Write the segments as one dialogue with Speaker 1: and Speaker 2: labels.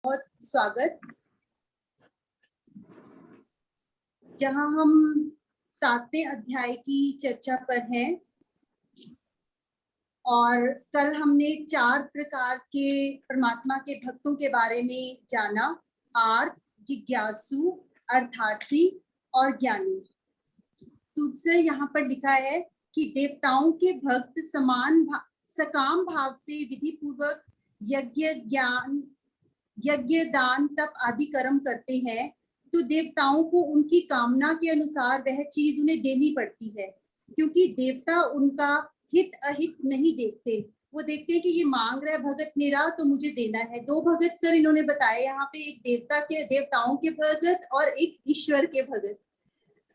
Speaker 1: बहुत स्वागत। जहां हम 7वें अध्याय की चर्चा पर हैं और कल हमने 4 प्रकार के परमात्मा के भक्तों के बारे में जाना, आर्त, जिज्ञासु, अर्थार्थी और ज्ञानी। सूत से यहाँ पर लिखा है कि देवताओं के भक्त सकाम भाव से विधि पूर्वक यज्ञ दान तप आदि कर्म करते हैं तो देवताओं को उनकी कामना के अनुसार वह चीज उन्हें देनी पड़ती है, क्योंकि देवता उनका हित अहित नहीं देखते। वो देखते हैं कि ये मांग रहा है भगत मेरा तो मुझे देना है। 2 भगत सर इन्होंने बताया यहाँ पे, एक देवताओं के भगत और एक ईश्वर के भगत।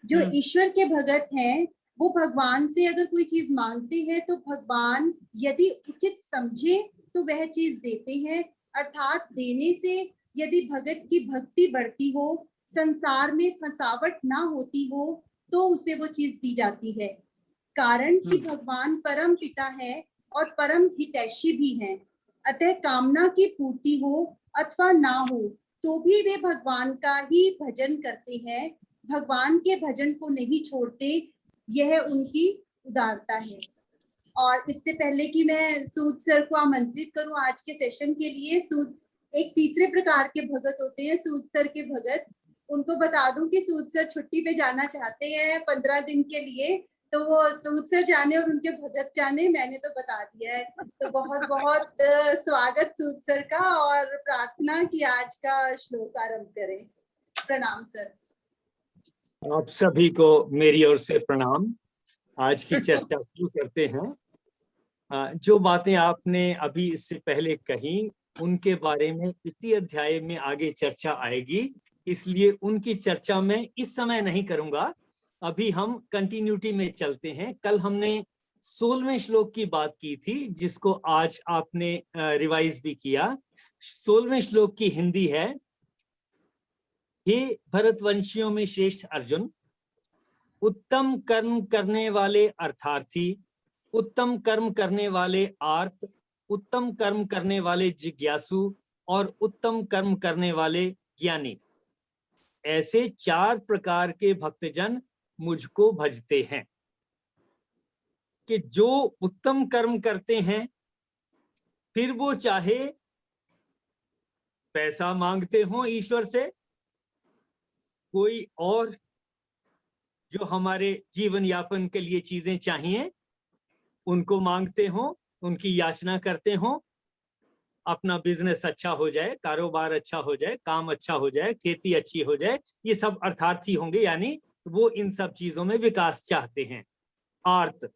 Speaker 1: जो ईश्वर के भगत हैं वो भगवान से अगर कोई चीज मांगते हैं तो भगवान यदि उचित समझे तो वह चीज देते हैं, अर्थात देने से यदि भगत की भक्ति बढ़ती हो, संसार में फंसावट ना होती हो तो उसे वो चीज दी जाती है। कारण कि भगवान परम पिता है और परम हितैषी भी हैं, अतः कामना की पूर्ति हो अथवा ना हो तो भी वे भगवान का ही भजन करते हैं, भगवान के भजन को नहीं छोड़ते। यह उनकी उदारता है। और इससे पहले कि मैं सूद सर को आमंत्रित करूं आज के सेशन के लिए, सूद एक तीसरे प्रकार के भगत होते हैं, सूद सर के भगत। उनको बता दूं कि सूद सर छुट्टी पे जाना चाहते हैं 15 दिन के लिए, तो वो सूद सर जाने और उनके भगत जाने, मैंने तो बता दिया है। तो बहुत बहुत स्वागत सूद सर का, और प्रार्थना कि आज का श्लोक आरंभ करें। प्रणाम सर।
Speaker 2: आप सभी को मेरी ओर से प्रणाम। आज की चर्चा शुरू करते हैं। जो बातें आपने अभी इससे पहले कही उनके बारे में इसी अध्याय में आगे चर्चा आएगी, इसलिए उनकी चर्चा मैं इस समय नहीं करूंगा। अभी हम कंटिन्यूटी में चलते हैं। कल हमने 16वें श्लोक की बात की थी, जिसको आज आपने रिवाइज भी किया। 16वें श्लोक की हिंदी है, हे भरतवंशियों में श्रेष्ठ अर्जुन, उत्तम कर्म करने वाले अर्थार्थी, उत्तम कर्म करने वाले आर्त, उत्तम कर्म करने वाले जिज्ञासु और उत्तम कर्म करने वाले ज्ञानी, ऐसे 4 प्रकार के भक्तजन मुझको भजते हैं। कि जो उत्तम कर्म करते हैं, फिर वो चाहे पैसा मांगते हो ईश्वर से, कोई और जो हमारे जीवन यापन के लिए चीजें चाहिए उनको मांगते हो, उनकी याचना करते हो, अपना बिजनेस अच्छा हो जाए, कारोबार अच्छा हो जाए, काम अच्छा हो जाए, खेती अच्छी हो जाए, ये सब अर्थार्थी होंगे, यानी वो इन सब चीजों में विकास चाहते हैं। आर्त,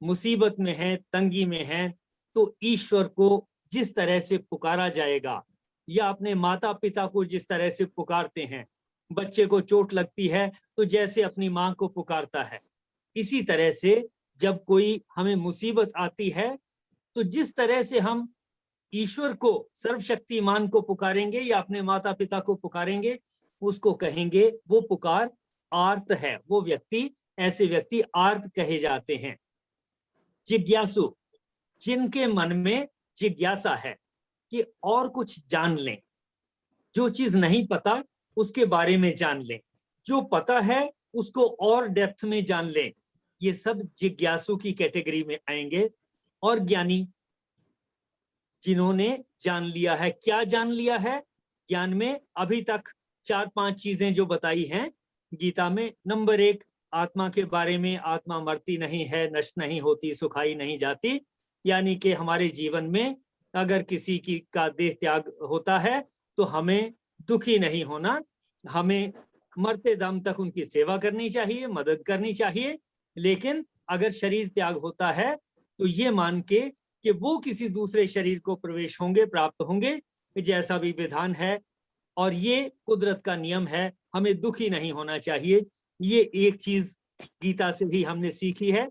Speaker 2: मुसीबत में है, तंगी में है, तो ईश्वर को जिस तरह से पुकारा जाएगा, या अपने माता पिता को जिस तरह से पुकारते हैं, बच्चे को चोट लगती है तो जैसे अपनी मां को पुकारता है, इसी तरह से जब कोई हमें मुसीबत आती है तो जिस तरह से हम ईश्वर को, सर्वशक्तिमान को पुकारेंगे या अपने माता पिता को पुकारेंगे, उसको कहेंगे, वो पुकार आर्त है। वो व्यक्ति, ऐसे व्यक्ति आर्त कहे जाते हैं। जिज्ञासु, जिनके मन में जिज्ञासा है कि और कुछ जान लें, जो चीज नहीं पता उसके बारे में जान लें, जो पता है उसको और डेप्थ में जान लें, ये सब जिज्ञासु की कैटेगरी में आएंगे। और ज्ञानी, जिन्होंने जान लिया है। क्या जान लिया है? ज्ञान में अभी तक 4-5 चीजें जो बताई हैं गीता में। नंबर 1, आत्मा के बारे में, आत्मा मरती नहीं है, नष्ट नहीं होती, सुखाई नहीं जाती, यानी कि हमारे जीवन में अगर किसी की का देह त्याग होता है तो हमें दुखी नहीं होना, हमें मरते दम तक उनकी सेवा करनी चाहिए, मदद करनी चाहिए। लेकिन अगर शरीर त्याग होता है तो ये मान के कि वो किसी दूसरे शरीर को प्रवेश होंगे, प्राप्त होंगे, जैसा भी विधान है, और ये कुदरत का नियम है, हमें दुखी नहीं होना चाहिए। ये एक चीज गीता से ही हमने सीखी है।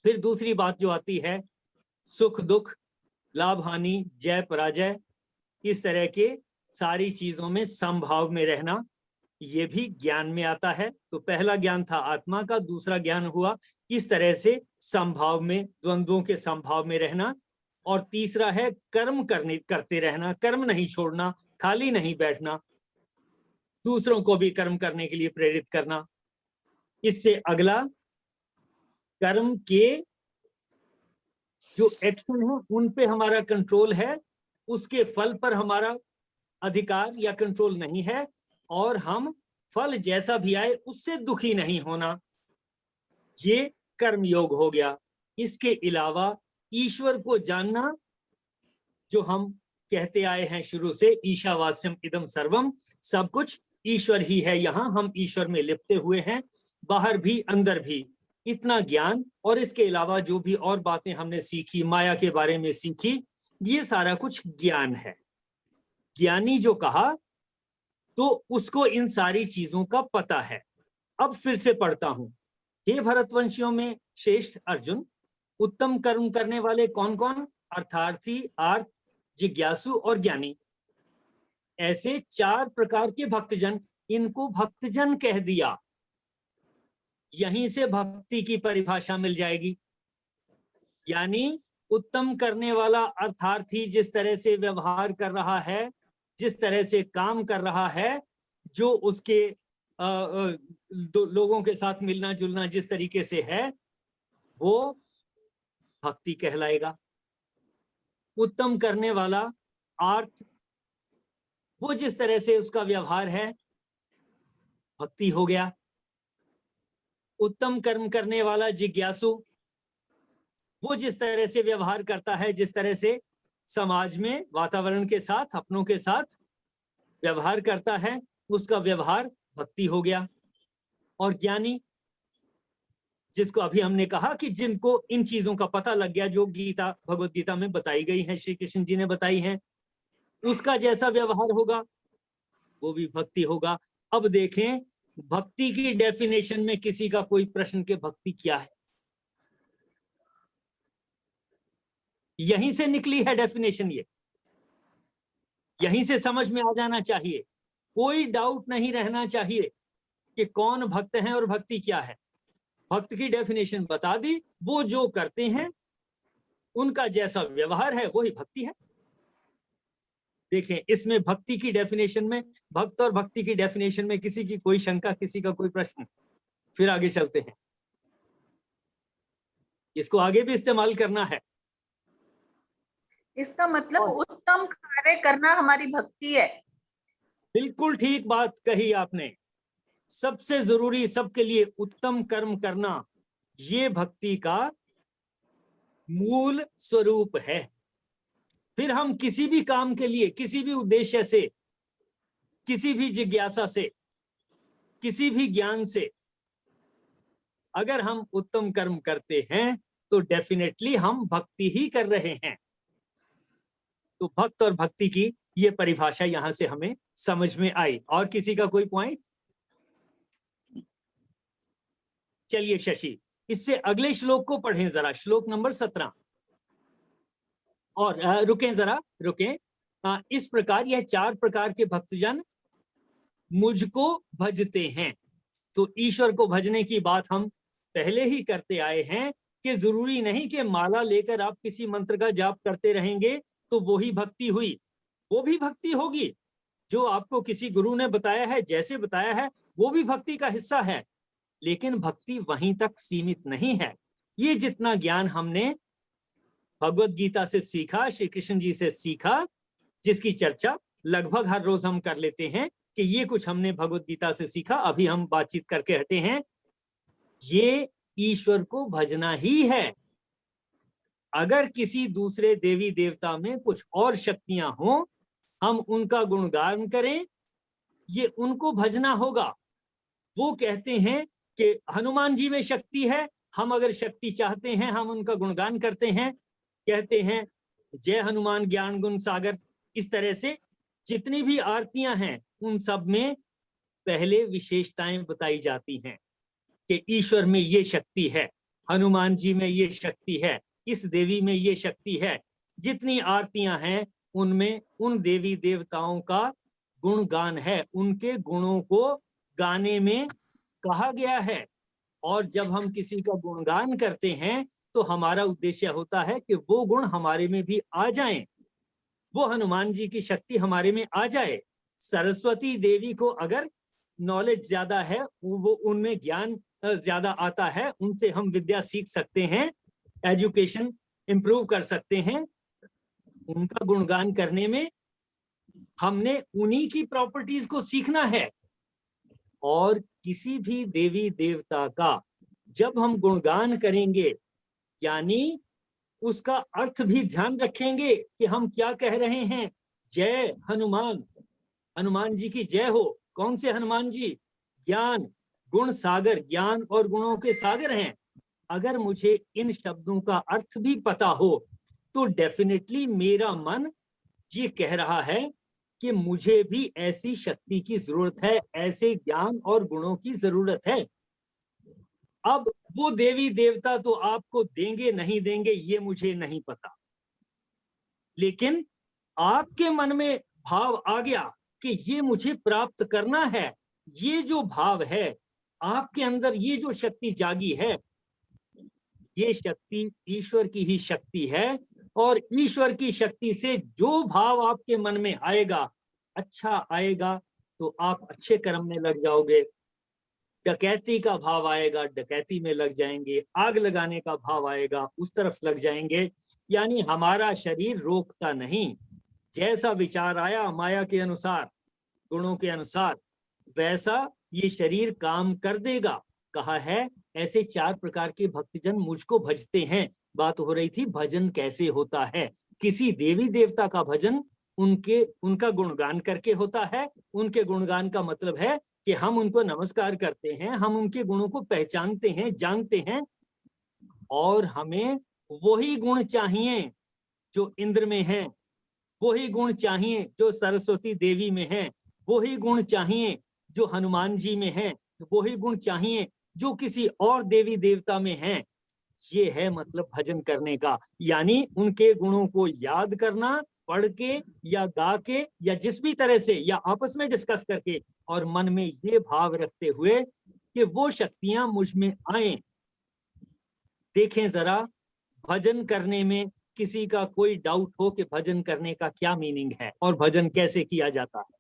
Speaker 2: फिर दूसरी बात जो आती है, सुख दुख, लाभ हानि, जय पराजय, इस तरह के सारी चीजों में समभाव में रहना, ये भी ज्ञान में आता है। तो पहला ज्ञान था आत्मा का, दूसरा ज्ञान हुआ इस तरह से समभाव में, द्वंद्वों के समभाव में रहना। और तीसरा है कर्म करते रहना, कर्म नहीं छोड़ना, खाली नहीं बैठना, दूसरों को भी कर्म करने के लिए प्रेरित करना। इससे अगला कर्म के जो एक्शन है उन पे हमारा कंट्रोल है, उसके फल पर हमारा अधिकार या कंट्रोल नहीं है, और हम फल जैसा भी आए उससे दुखी नहीं होना, ये कर्म योग हो गया। इसके अलावा ईश्वर को जानना, जो हम कहते आए हैं शुरू से, ईशावास्यम इदम सर्वम, सब कुछ ईश्वर ही है, यहाँ हम ईश्वर में लिपटे हुए हैं, बाहर भी अंदर भी, इतना ज्ञान। और इसके अलावा जो भी और बातें हमने सीखी, माया के बारे में सीखी, ये सारा कुछ ज्ञान है। ज्ञानी जो कहा तो उसको इन सारी चीजों का पता है। अब फिर से पढ़ता हूं, हे भरतवंशियों में श्रेष्ठ अर्जुन, उत्तम कर्म करने वाले कौन कौन? अर्थार्थी, आर्त, जिज्ञासु और ज्ञानी। ऐसे 4 प्रकार के भक्तजन, इनको भक्तजन कह दिया। यहीं से भक्ति की परिभाषा मिल जाएगी। यानी उत्तम करने वाला अर्थार्थी जिस तरह से व्यवहार कर रहा है, जिस तरह से काम कर रहा है, जो उसके लोगों के साथ मिलना जुलना जिस तरीके से है, वो भक्ति कहलाएगा। उत्तम करने वाला आर्थ, वो जिस तरह से उसका व्यवहार है, भक्ति हो गया। उत्तम कर्म करने वाला जिज्ञासु, वो जिस तरह से व्यवहार करता है, जिस तरह से समाज में वातावरण के साथ, अपनों के साथ व्यवहार करता है, उसका व्यवहार भक्ति हो गया। और ज्ञानी, जिसको अभी हमने कहा कि जिनको इन चीजों का पता लग गया, जो गीता, भगवत गीता में बताई गई है, श्री कृष्ण जी ने बताई हैं, उसका जैसा व्यवहार होगा वो भी भक्ति होगा। अब देखें भक्ति की डेफिनेशन में किसी का कोई प्रश्न कि भक्ति क्या है? यहीं से निकली है डेफिनेशन, ये यहीं से समझ में आ जाना चाहिए। कोई डाउट नहीं रहना चाहिए कि कौन भक्त है और भक्ति क्या है। भक्त की डेफिनेशन बता दी, वो जो करते हैं उनका जैसा व्यवहार है वही भक्ति है। देखें इसमें भक्ति की डेफिनेशन में, भक्त और भक्ति की डेफिनेशन में किसी की कोई शंका, किसी का कोई प्रश्न? फिर आगे चलते हैं, इसको आगे भी इस्तेमाल करना है।
Speaker 3: इसका मतलब उत्तम कार्य करना हमारी भक्ति है।
Speaker 2: बिल्कुल ठीक बात कही आपने। सबसे जरूरी, सबके लिए उत्तम कर्म करना, ये भक्ति का मूल स्वरूप है। फिर हम किसी भी काम के लिए, किसी भी उद्देश्य से, किसी भी जिज्ञासा से, किसी भी ज्ञान से अगर हम उत्तम कर्म करते हैं तो डेफिनेटली हम भक्ति ही कर रहे हैं। तो भक्त और भक्ति की ये परिभाषा यहां से हमें समझ में आई। और किसी का कोई पॉइंट? चलिए शशि, इससे अगले श्लोक को पढ़ें जरा, श्लोक नंबर 17। और रुकें जरा, रुकें। इस प्रकार यह 4 प्रकार के भक्तजन मुझको भजते हैं। तो ईश्वर को भजने की बात हम पहले ही करते आए हैं कि जरूरी नहीं कि माला लेकर आप किसी मंत्र का जाप करते रहेंगे तो वो ही भक्ति हुई। वो भी भक्ति होगी, जो आपको किसी गुरु ने बताया है, जैसे बताया है, वो भी भक्ति का हिस्सा है। लेकिन भक्ति वहीं तक सीमित नहीं है। ये जितना ज्ञान हमने भगवत गीता से सीखा, श्री कृष्ण जी से सीखा, जिसकी चर्चा लगभग हर रोज हम कर लेते हैं कि ये कुछ हमने भगवत गीता से सीखा, अभी हम बातचीत करके हटे हैं, ये ईश्वर को भजना ही है। अगर किसी दूसरे देवी देवता में कुछ और शक्तियां हों, हम उनका गुणगान करें, ये उनको भजना होगा। वो कहते हैं कि हनुमान जी में शक्ति है, हम अगर शक्ति चाहते हैं हम उनका गुणगान करते हैं, कहते हैं जय हनुमान ज्ञान गुण सागर। इस तरह से जितनी भी आरतियां हैं उन सब में पहले विशेषताएं बताई जाती हैं कि ईश्वर में ये शक्ति है, हनुमान जी में ये शक्ति है, इस देवी में ये शक्ति है। जितनी आरतियां हैं उनमें उन देवी देवताओं का गुणगान है, उनके गुणों को गाने में कहा गया है। और जब हम किसी का गुणगान करते हैं तो हमारा उद्देश्य होता है कि वो गुण हमारे में भी आ जाएं, वो हनुमान जी की शक्ति हमारे में आ जाए। सरस्वती देवी को अगर नॉलेज ज्यादा है, वो उनमें ज्ञान ज्यादा आता है, उनसे हम विद्या सीख सकते हैं, एजुकेशन इंप्रूव कर सकते हैं। उनका गुणगान करने में हमने उन्हीं की प्रॉपर्टीज को सीखना है। और किसी भी देवी देवता का जब हम गुणगान करेंगे, यानी उसका अर्थ भी ध्यान रखेंगे कि हम क्या कह रहे हैं। जय हनुमान, हनुमान जी की जय हो। कौन से हनुमान जी? ज्ञान गुण सागर, ज्ञान और गुणों के सागर हैं। अगर मुझे इन शब्दों का अर्थ भी पता हो तो डेफिनेटली मेरा मन ये कह रहा है कि मुझे भी ऐसी शक्ति की जरूरत है, ऐसे ज्ञान और गुणों की जरूरत है। अब वो देवी देवता तो आपको देंगे नहीं देंगे ये मुझे नहीं पता, लेकिन आपके मन में भाव आ गया कि ये मुझे प्राप्त करना है, ये जो भाव है आपके अंदर, ये जो शक्ति जागी है, ये शक्ति ईश्वर की ही शक्ति है। और ईश्वर की शक्ति से जो भाव आपके मन में आएगा, अच्छा आएगा तो आप अच्छे कर्म में लग जाओगे। डकैती का भाव आएगा, डकैती में लग जाएंगे। आग लगाने का भाव आएगा, उस तरफ लग जाएंगे। यानी हमारा शरीर रोकता नहीं, जैसा विचार आया माया के अनुसार, गुणों के अनुसार, वैसा ये शरीर काम कर देगा। कहा है ऐसे 4 प्रकार के भक्तजन मुझको भजते हैं। बात हो रही थी भजन कैसे होता है। किसी देवी देवता का भजन उनका गुणगान करके होता है। उनके गुणगान का मतलब है कि हम उनको नमस्कार करते हैं, हम उनके गुणों को पहचानते हैं, जानते हैं, और हमें वही गुण चाहिए जो इंद्र में है, वही गुण चाहिए जो सरस्वती देवी में है, वही गुण चाहिए जो हनुमान जी में है, वही गुण चाहिए जो किसी और देवी देवता में है। ये है मतलब भजन करने का, यानी उनके गुणों को याद करना, पढ़ के या गा के या जिस भी तरह से, या आपस में डिस्कस करके, और मन में ये भाव रखते हुए कि वो शक्तियां मुझ में आए। देखें जरा, भजन करने में किसी का कोई डाउट हो कि भजन करने का क्या मीनिंग है और भजन कैसे किया जाता है?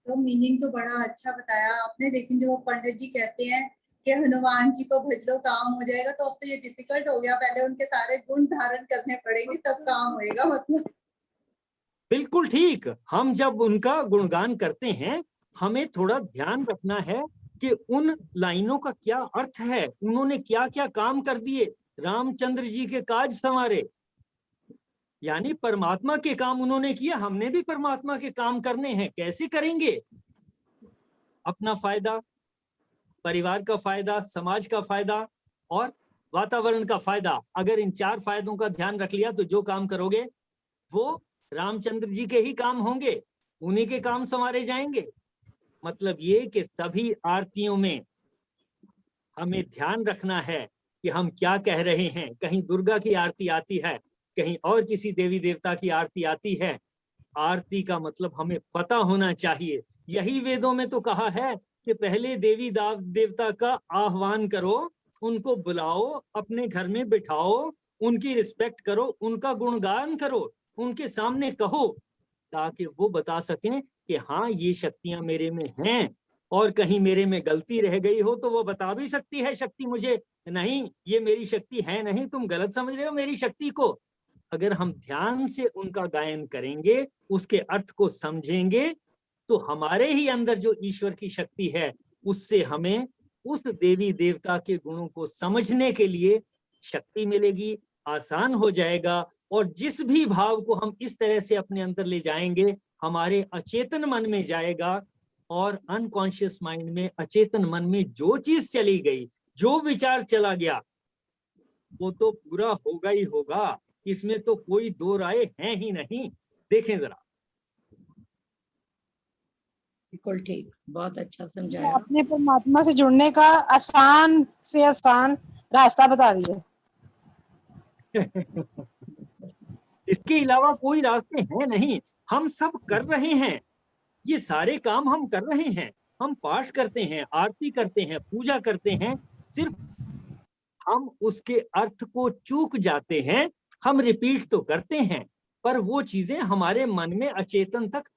Speaker 1: तो मीनिंग तो बड़ा अच्छा बताया आपने, लेकिन जो पंडित जी कहते हैं कि हनुमान जी को भज लो काम हो जाएगा, तो अब तो ये डिफिकल्ट हो गया। पहले उनके सारे गुण धारण करने पड़ेंगे तब काम होएगा मतलब।
Speaker 2: बिल्कुल ठीक। हम जब उनका गुणगान करते हैं, हमें थोड़ा ध्यान रखना है कि उन लाइनों का क्या अर्थ है, उन्होंने क्या क्या काम कर दिए। रामचंद्र जी के काज संवारे, यानी परमात्मा के काम उन्होंने किया, हमने भी परमात्मा के काम करने हैं। कैसे करेंगे? अपना फायदा, परिवार का फायदा, समाज का फायदा और वातावरण का फायदा। अगर इन 4 फायदों का ध्यान रख लिया तो जो काम करोगे वो रामचंद्र जी के ही काम होंगे, उन्हीं के काम संवारे जाएंगे। मतलब ये कि सभी आरतियों में हमें ध्यान रखना है कि हम क्या कह रहे हैं। कहीं दुर्गा की आरती आती है, कहीं और किसी देवी देवता की आरती आती है। आरती का मतलब हमें पता होना चाहिए। यही वेदों में तो कहा है कि पहले देवी देवता का आह्वान करो, उनको बुलाओ, अपने घर में बिठाओ, उनकी रिस्पेक्ट करो, उनका गुणगान करो, उनके सामने कहो, ताकि वो बता सकें कि हाँ ये शक्तियां मेरे में हैं। और कहीं मेरे में गलती रह गई हो तो वो बता भी सकती है शक्ति मुझे, नहीं ये मेरी शक्ति है नहीं, तुम गलत समझ रहे हो मेरी शक्ति को। अगर हम ध्यान से उनका गायन करेंगे, उसके अर्थ को समझेंगे, तो हमारे ही अंदर जो ईश्वर की शक्ति है उससे हमें उस देवी देवता के गुणों को समझने के लिए शक्ति मिलेगी, आसान हो जाएगा। और जिस भी भाव को हम इस तरह से अपने अंदर ले जाएंगे, हमारे अचेतन मन में जाएगा, और अनकॉन्शियस माइंड में, अचेतन मन में जो चीज चली गई, जो विचार चला गया, वो तो पूरा होगा ही होगा। इसमें तो कोई दो राय है ही नहीं। देखें जरा।
Speaker 4: बिल्कुल ठीक, बहुत अच्छा समझाया
Speaker 5: आपने परमात्मा से जुड़ने का आसान से आसान रास्ता बता दिया।
Speaker 2: इसके अलावा कोई रास्ते हैं नहीं, हम सब कर रहे हैं, ये सारे काम हम कर रहे हैं। हम पाठ करते हैं, आरती करते हैं, पूजा करते हैं, सिर्फ हम उसके अर्थ को चूक जाते हैं। हम रिपीट तो करते हैं पर वो चीजें हमारे मन में अचेतन तक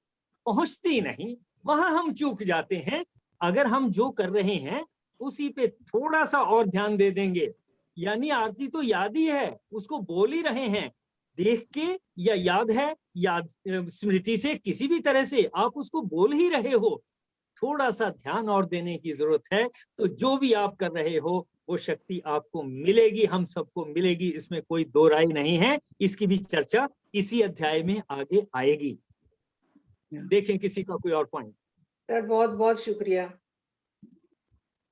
Speaker 2: पहुंचती नहीं, वहां हम चूक जाते हैं। अगर हम जो कर रहे हैं उसी पे थोड़ा सा और ध्यान दे देंगे, यानी आरती तो याद ही है, उसको बोल ही रहे हैं, देख के या याद है, याद स्मृति से, किसी भी तरह से आप उसको बोल ही रहे हो, थोड़ा सा ध्यान और देने की जरूरत है। तो जो भी आप कर रहे हो वो शक्ति आपको मिलेगी, हम सबको मिलेगी, इसमें कोई दो राय नहीं है। इसकी भी चर्चा इसी अध्याय में आगे आएगी। देखें किसी का कोई और पॉइंट।
Speaker 6: सर बहुत बहुत शुक्रिया।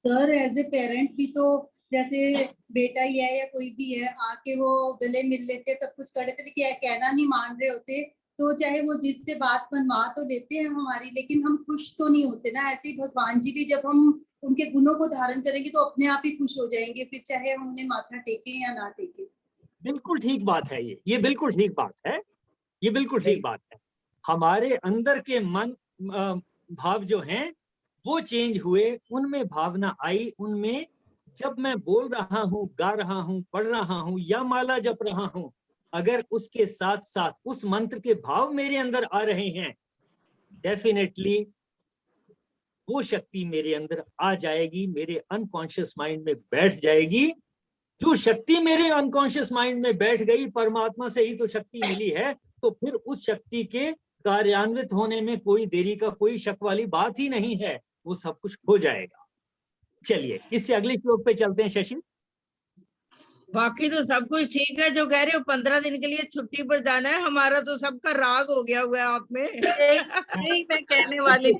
Speaker 1: सर एज ए पेरेंट भी तो, जैसे बेटा ही है या कोई भी है, आके वो गले मिल लेते, सब कुछ कर लेते, लेकिन कहना नहीं मान रहे होते, तो चाहे वो जिद से बात मनवा तो लेते हैं हमारी, लेकिन हम खुश तो नहीं होते ना। ऐसे ही भगवान जी भी जब हम उनके गुणों को धारण करेंगे तो अपने आप ही खुश हो जाएंगे, फिर चाहे हम उन्हें माथा टेके या ना टेके।
Speaker 2: बिल्कुल ठीक बात है ये बिल्कुल ठीक बात है, ये बिल्कुल ठीक बात है। हमारे अंदर के मन भाव जो हैं वो चेंज हुए, उनमें भावना आई, उनमें जब मैं बोल रहा हूँ, गा रहा हूँ, पढ़ रहा हूँ या माला जप रहा हूँ, अगर उसके साथ साथ उस मंत्र के भाव मेरे अंदर आ रहे हैं, डेफिनेटली वो शक्ति मेरे अंदर आ जाएगी, मेरे अनकॉन्शियस माइंड में बैठ जाएगी। जो शक्ति मेरे अनकॉन्शियस माइंड में बैठ गई, परमात्मा से ही तो शक्ति मिली है, तो फिर उस शक्ति के कार्यान्वित होने में कोई देरी का कोई शक वाली बात ही नहीं है, वो सब कुछ हो जाएगा। चलिए इससे अगले श्लोक पे चलते हैं शशि।
Speaker 4: बाकी तो सब कुछ ठीक है। जो कह रहे हो 15 दिन के लिए छुट्टी पर जाना है, हमारा तो सबका राग हो गया हुआ है आप में।
Speaker 3: यही मैं कहने वाली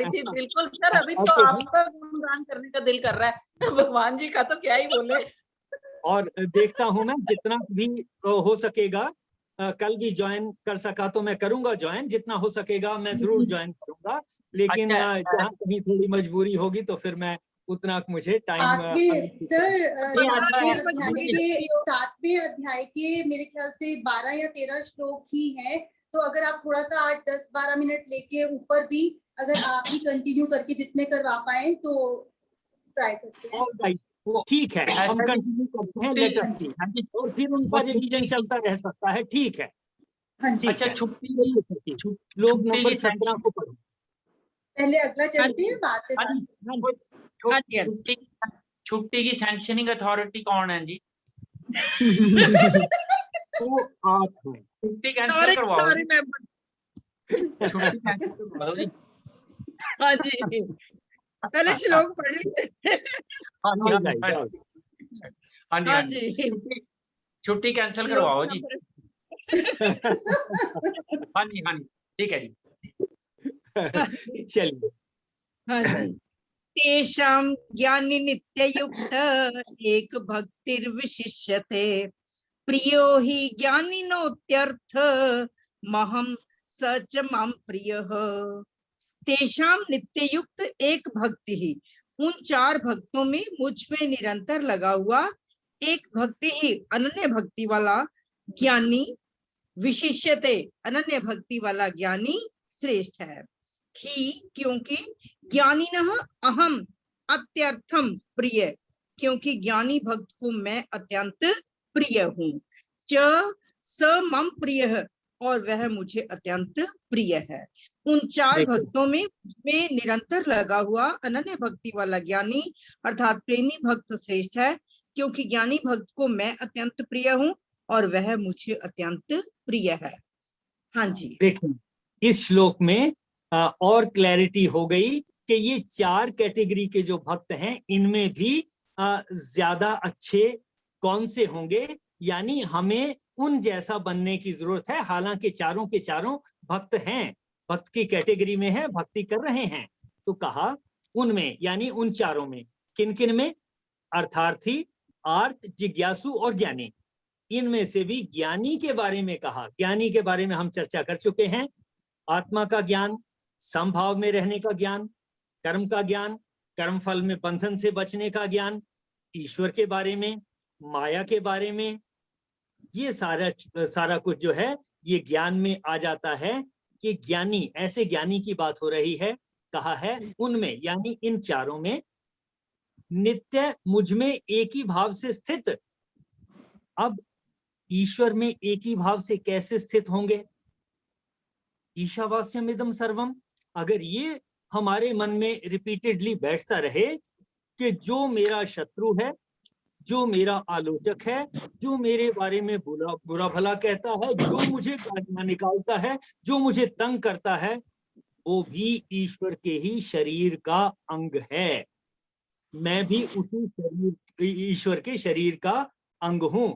Speaker 3: थी बिल्कुल सर। अभी तो आपका गुणगान करने का दिल कर रहा है, भगवान जी का तो क्या ही बोले।
Speaker 2: और देखता हूं मैं जितना भी हो सकेगा, कल भी ज्वाइन कर सका तो मैं करूंगा ज्वाइन, जितना हो सकेगा मैं जरूर ज्वाइन करूंगा, लेकिन जहाँ कहीं थोड़ी मजबूरी होगी तो फिर मैं उतना मुझे टाइम।
Speaker 1: सर 7वें अध्याय के मेरे ख्याल से 12 या 13 श्लोक ही है, तो अगर आप थोड़ा सा आज 10-12 मिनट लेके ऊपर भी अगर आप भी कंटिन्यू करके जितने करवा पाए तो ट्राई करते हैं।
Speaker 2: ठीक है, हम कंटिन्यू करते हैं, लेट अस सी, और फिर उनका रिवीजन चलता रह सकता है। ठीक है,
Speaker 1: हाँ जी।
Speaker 2: अच्छा छुट्टी लोग नंबर 17 को पढ़ो।
Speaker 1: पहले अगला चलते हैं, बात
Speaker 7: छुट्टी की सैंक्शनिंग अथॉरिटी कौन है जी?
Speaker 2: तो आप हैं।
Speaker 7: छुट्टी कैंसिल करवाओ, छुट्टी कैंसिल करवा दो जी।
Speaker 4: हाँ जी, पहले श्लोक पढ़ लीजिए।
Speaker 7: हाँ जी, छुट्टी कैंसिल करवाओ जी। हाँ जी ठीक है जी।
Speaker 2: चलिए।
Speaker 4: हाँ जी। तेषां ज्ञानी नित्ययुक्त एक भक्तिर्विशिष्यते, प्रियो हि ज्ञानिनोत्यर्थ महं स च मां प्रियः। तेषां नित्ययुक्त एक भक्ति ही, उन 4 भक्तों में मुझ में निरंतर लगा हुआ एक भक्ति ही, अनन्य भक्ति वाला ज्ञानी, विशिष्यते, अनन्य भक्ति वाला ज्ञानी श्रेष्ठ है। ही क्योंकि ज्ञानिनः अहम अत्यर्थम प्रिय, क्योंकि ज्ञानी भक्त को मैं अत्यंत प्रिय हूँ। च स मम प्रिय, और वह मुझे अत्यंत प्रिय है। उन 4 भक्तों में निरंतर लगा हुआ अनन्य भक्ति वाला ज्ञानी अर्थात प्रेमी भक्त श्रेष्ठ है, क्योंकि ज्ञानी भक्त को मैं अत्यंत प्रिय हूँ और वह मुझे अत्यंत प्रिय है। हाँ जी,
Speaker 2: देखिए इस श्लोक में और क्लैरिटी हो गई कि ये 4 कैटेगरी के जो भक्त हैं इनमें भी ज्यादा अच्छे कौन से होंगे, यानी हमें उन जैसा बनने की जरूरत है। हालांकि चारों के चारों भक्त हैं, भक्त की कैटेगरी में है, भक्ति कर रहे हैं, तो कहा उनमें यानी उन चारों में, किन किन में? अर्थार्थी, आर्त, जिज्ञासु और ज्ञानी। इनमें से भी ज्ञानी के बारे में कहा। ज्ञानी के बारे में हम चर्चा कर चुके हैं। आत्मा का ज्ञान, समभाव में रहने का ज्ञान, कर्म का ज्ञान, कर्म फल में बंधन से बचने का ज्ञान, ईश्वर के बारे में, माया के बारे में, ये सारा कुछ जो है ये ज्ञान में आ जाता है। कि ज्ञानी, ऐसे ज्ञानी की बात हो रही है। कहा है उनमें यानी इन चारों में नित्य मुझ में एक ही भाव से स्थित। अब ईश्वर में एक ही भाव से कैसे स्थित होंगे? ईशावास्यम इदम सर्वम, अगर ये हमारे मन में रिपीटेडली बैठता रहे कि जो मेरा शत्रु है, जो मेरा आलोचक है, जो मेरे बारे में बुरा बुरा भला कहता है, जो मुझे गालियां निकालता है, जो मुझे तंग करता है, वो भी ईश्वर के ही शरीर का अंग है। मैं भी उसी शरीर, ईश्वर के शरीर का अंग हूं।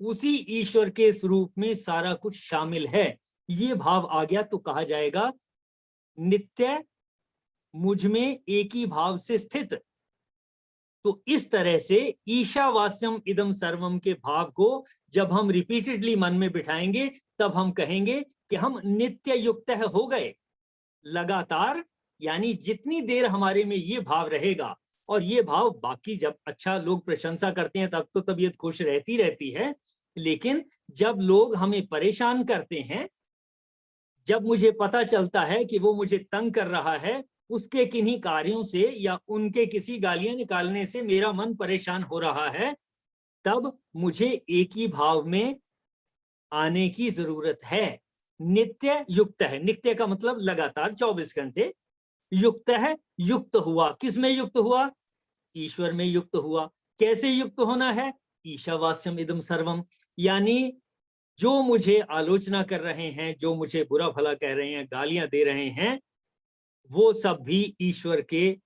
Speaker 2: उसी ईश्वर के स्वरूप में सारा कुछ शामिल है। ये भाव आ गया तो कहा जाएगा नित्य मुझ में एक ही भाव से स्थित। तो इस तरह से ईशावास्यम इदम सर्वम के भाव को जब हम रिपीटेडली मन में बिठाएंगे तब हम कहेंगे कि हम नित्य युक्त हो गए। लगातार यानी जितनी देर हमारे में ये भाव रहेगा, और ये भाव बाकी जब अच्छा लोग प्रशंसा करते हैं तब तो तबीयत खुश रहती है, लेकिन जब लोग हमें परेशान करते हैं, जब मुझे पता चलता है कि वो मुझे तंग कर रहा है, उसके किन्हीं कार्यों से या उनके किसी गालियां निकालने से मेरा मन परेशान हो रहा है, तब मुझे एक ही भाव में आने की जरूरत है। नित्य युक्त है, नित्य का मतलब लगातार 24 घंटे, युक्त है, युक्त हुआ। किस में युक्त हुआ? ईश्वर में युक्त हुआ। कैसे युक्त होना है? ईशावास्यम इदम सर्वम, यानी जो मुझे आलोचना कर रहे हैं, जो मुझे बुरा भला कह रहे हैं, गालियां दे रहे हैं, वो सब भी ईश्वर के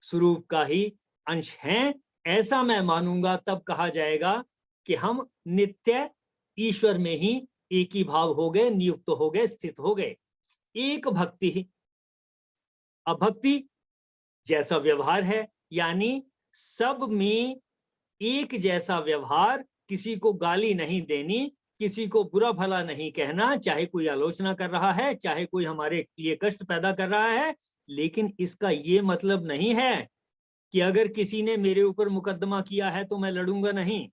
Speaker 2: स्वरूप का ही अंश हैं। ऐसा मैं मानूंगा तब कहा जाएगा कि हम नित्य ईश्वर में ही एक ही भाव हो गए, नियुक्त हो गए, स्थित हो गए। एक भक्ति, अभक्ति जैसा व्यवहार है, यानी सब में एक जैसा व्यवहार, किसी को गाली नहीं देनी, किसी को बुरा भला नहीं कहना, चाहे कोई आलोचना कर रहा है, चाहे कोई हमारे लिए कष्ट पैदा कर रहा है। लेकिन इसका ये मतलब नहीं है कि अगर किसी ने मेरे ऊपर मुकदमा किया है तो मैं लड़ूंगा नहीं।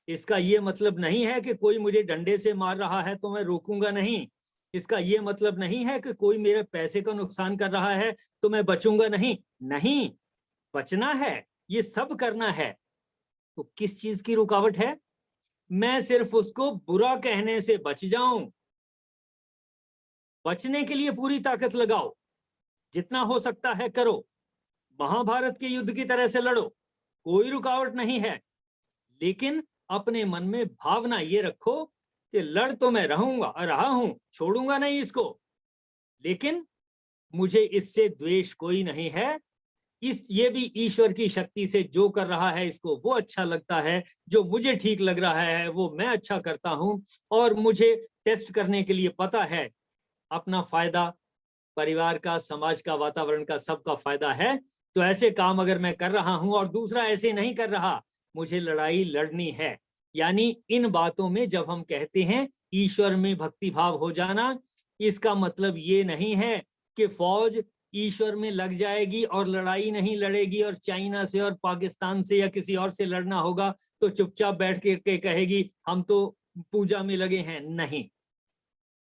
Speaker 2: इसका ये मतलब नहीं है कि कोई मुझे डंडे से मार रहा है तो मैं रोकूंगा नहीं। इसका ये मतलब नहीं है कि कोई मेरे पैसे का नुकसान कर रहा है तो मैं बचूंगा नहीं। नहीं, बचना है, ये सब करना है। तो किस चीज की रुकावट है? मैं सिर्फ उसको बुरा कहने से बच जाऊं। बचने के लिए पूरी ताकत लगाओ, जितना हो सकता है करो, महाभारत के युद्ध की तरह से लड़ो, कोई रुकावट नहीं है। लेकिन अपने मन में भावना ये रखो कि लड़ तो मैं रहा हूं, छोड़ूंगा नहीं इसको, लेकिन मुझे इससे द्वेष कोई नहीं है। ये भी ईश्वर की शक्ति से जो कर रहा है इसको वो अच्छा लगता है, जो मुझे ठीक लग रहा है वो मैं अच्छा करता हूं, और मुझे टेस्ट करने के लिए पता है अपना फायदा, परिवार का, समाज का, वातावरण का, सबका फायदा है। तो ऐसे काम अगर मैं कर रहा हूं और दूसरा ऐसे नहीं कर रहा, मुझे लड़ाई लड़नी है। यानी इन बातों में जब हम कहते हैं ईश्वर में भक्ति भाव हो जाना, इसका मतलब ये नहीं है कि फौज ईश्वर में लग जाएगी और लड़ाई नहीं लड़ेगी, और चाइना से और पाकिस्तान से या किसी और से लड़ना होगा तो चुपचाप बैठ के कहेगी हम तो पूजा में लगे हैं। नहीं,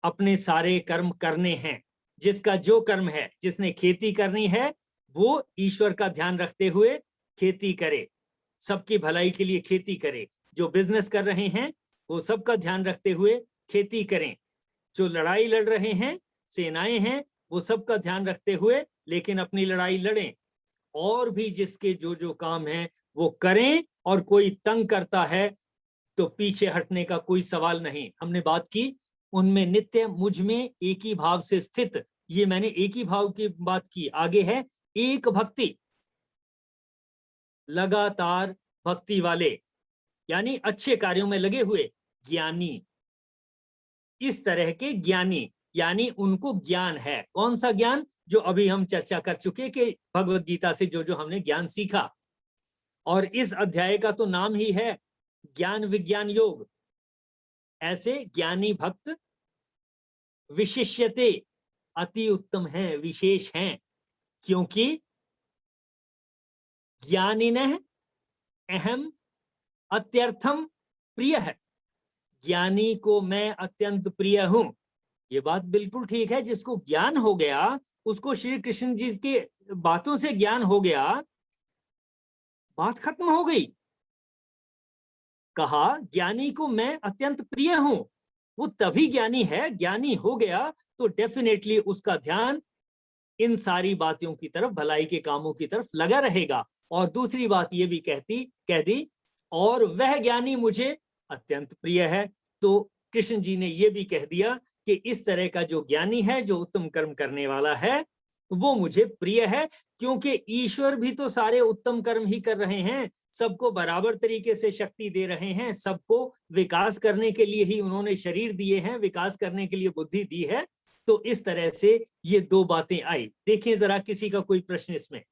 Speaker 2: अपने सारे कर्म करने हैं। जिसका जो कर्म है, जिसने खेती करनी है वो ईश्वर का ध्यान रखते हुए खेती करे, सबकी भलाई के लिए खेती करे। जो बिजनेस कर रहे हैं वो सबका ध्यान रखते हुए खेती करें। जो लड़ाई लड़ रहे हैं, सेनाएं हैं, वो सबका ध्यान रखते हुए लेकिन अपनी लड़ाई लड़ें। और भी जिसके जो जो काम है वो करें, और कोई तंग करता है तो पीछे हटने का कोई सवाल नहीं। हमने बात की उनमें नित्य मुझ में एक ही भाव से स्थित, ये मैंने एक ही भाव की बात की। आगे है एक भक्ति, लगातार भक्ति वाले, यानी अच्छे कार्यों में लगे हुए ज्ञानी। इस तरह के ज्ञानी यानी उनको ज्ञान है। कौन सा ज्ञान? जो अभी हम चर्चा कर चुके कि भगवत गीता से जो जो हमने ज्ञान सीखा, और इस अध्याय का तो नाम ही है ज्ञान विज्ञान योग। ऐसे ज्ञानी भक्त विशिष्यते, अति उत्तम है, विशेष हैं, क्योंकि ज्ञानिनः अहम अत्यर्थम प्रिय है। ज्ञानी को मैं अत्यंत प्रिय हूं। ये बात बिल्कुल ठीक है। जिसको ज्ञान हो गया, उसको श्री कृष्ण जी की बातों से ज्ञान हो गया, बात खत्म हो गई। कहा ज्ञानी को मैं अत्यंत प्रिय हूं। वो तभी ज्ञानी है, ज्ञानी हो गया तो डेफिनेटली उसका ध्यान इन सारी बातों की तरफ, भलाई के कामों की तरफ लगा रहेगा। और दूसरी बात ये भी कह दी, और वह ज्ञानी मुझे अत्यंत प्रिय है। तो कृष्ण जी ने ये भी कह दिया कि इस तरह का जो ज्ञानी है, जो उत्तम कर्म करने वाला है, वो मुझे प्रिय है। क्योंकि ईश्वर भी तो सारे उत्तम कर्म ही कर रहे हैं, सबको बराबर तरीके से शक्ति दे रहे हैं, सबको विकास करने के लिए ही उन्होंने शरीर दिए हैं, विकास करने के लिए बुद्धि दी है। तो इस तरह से ये दो बातें आई। देखिए जरा किसी का कोई प्रश्न इसमें।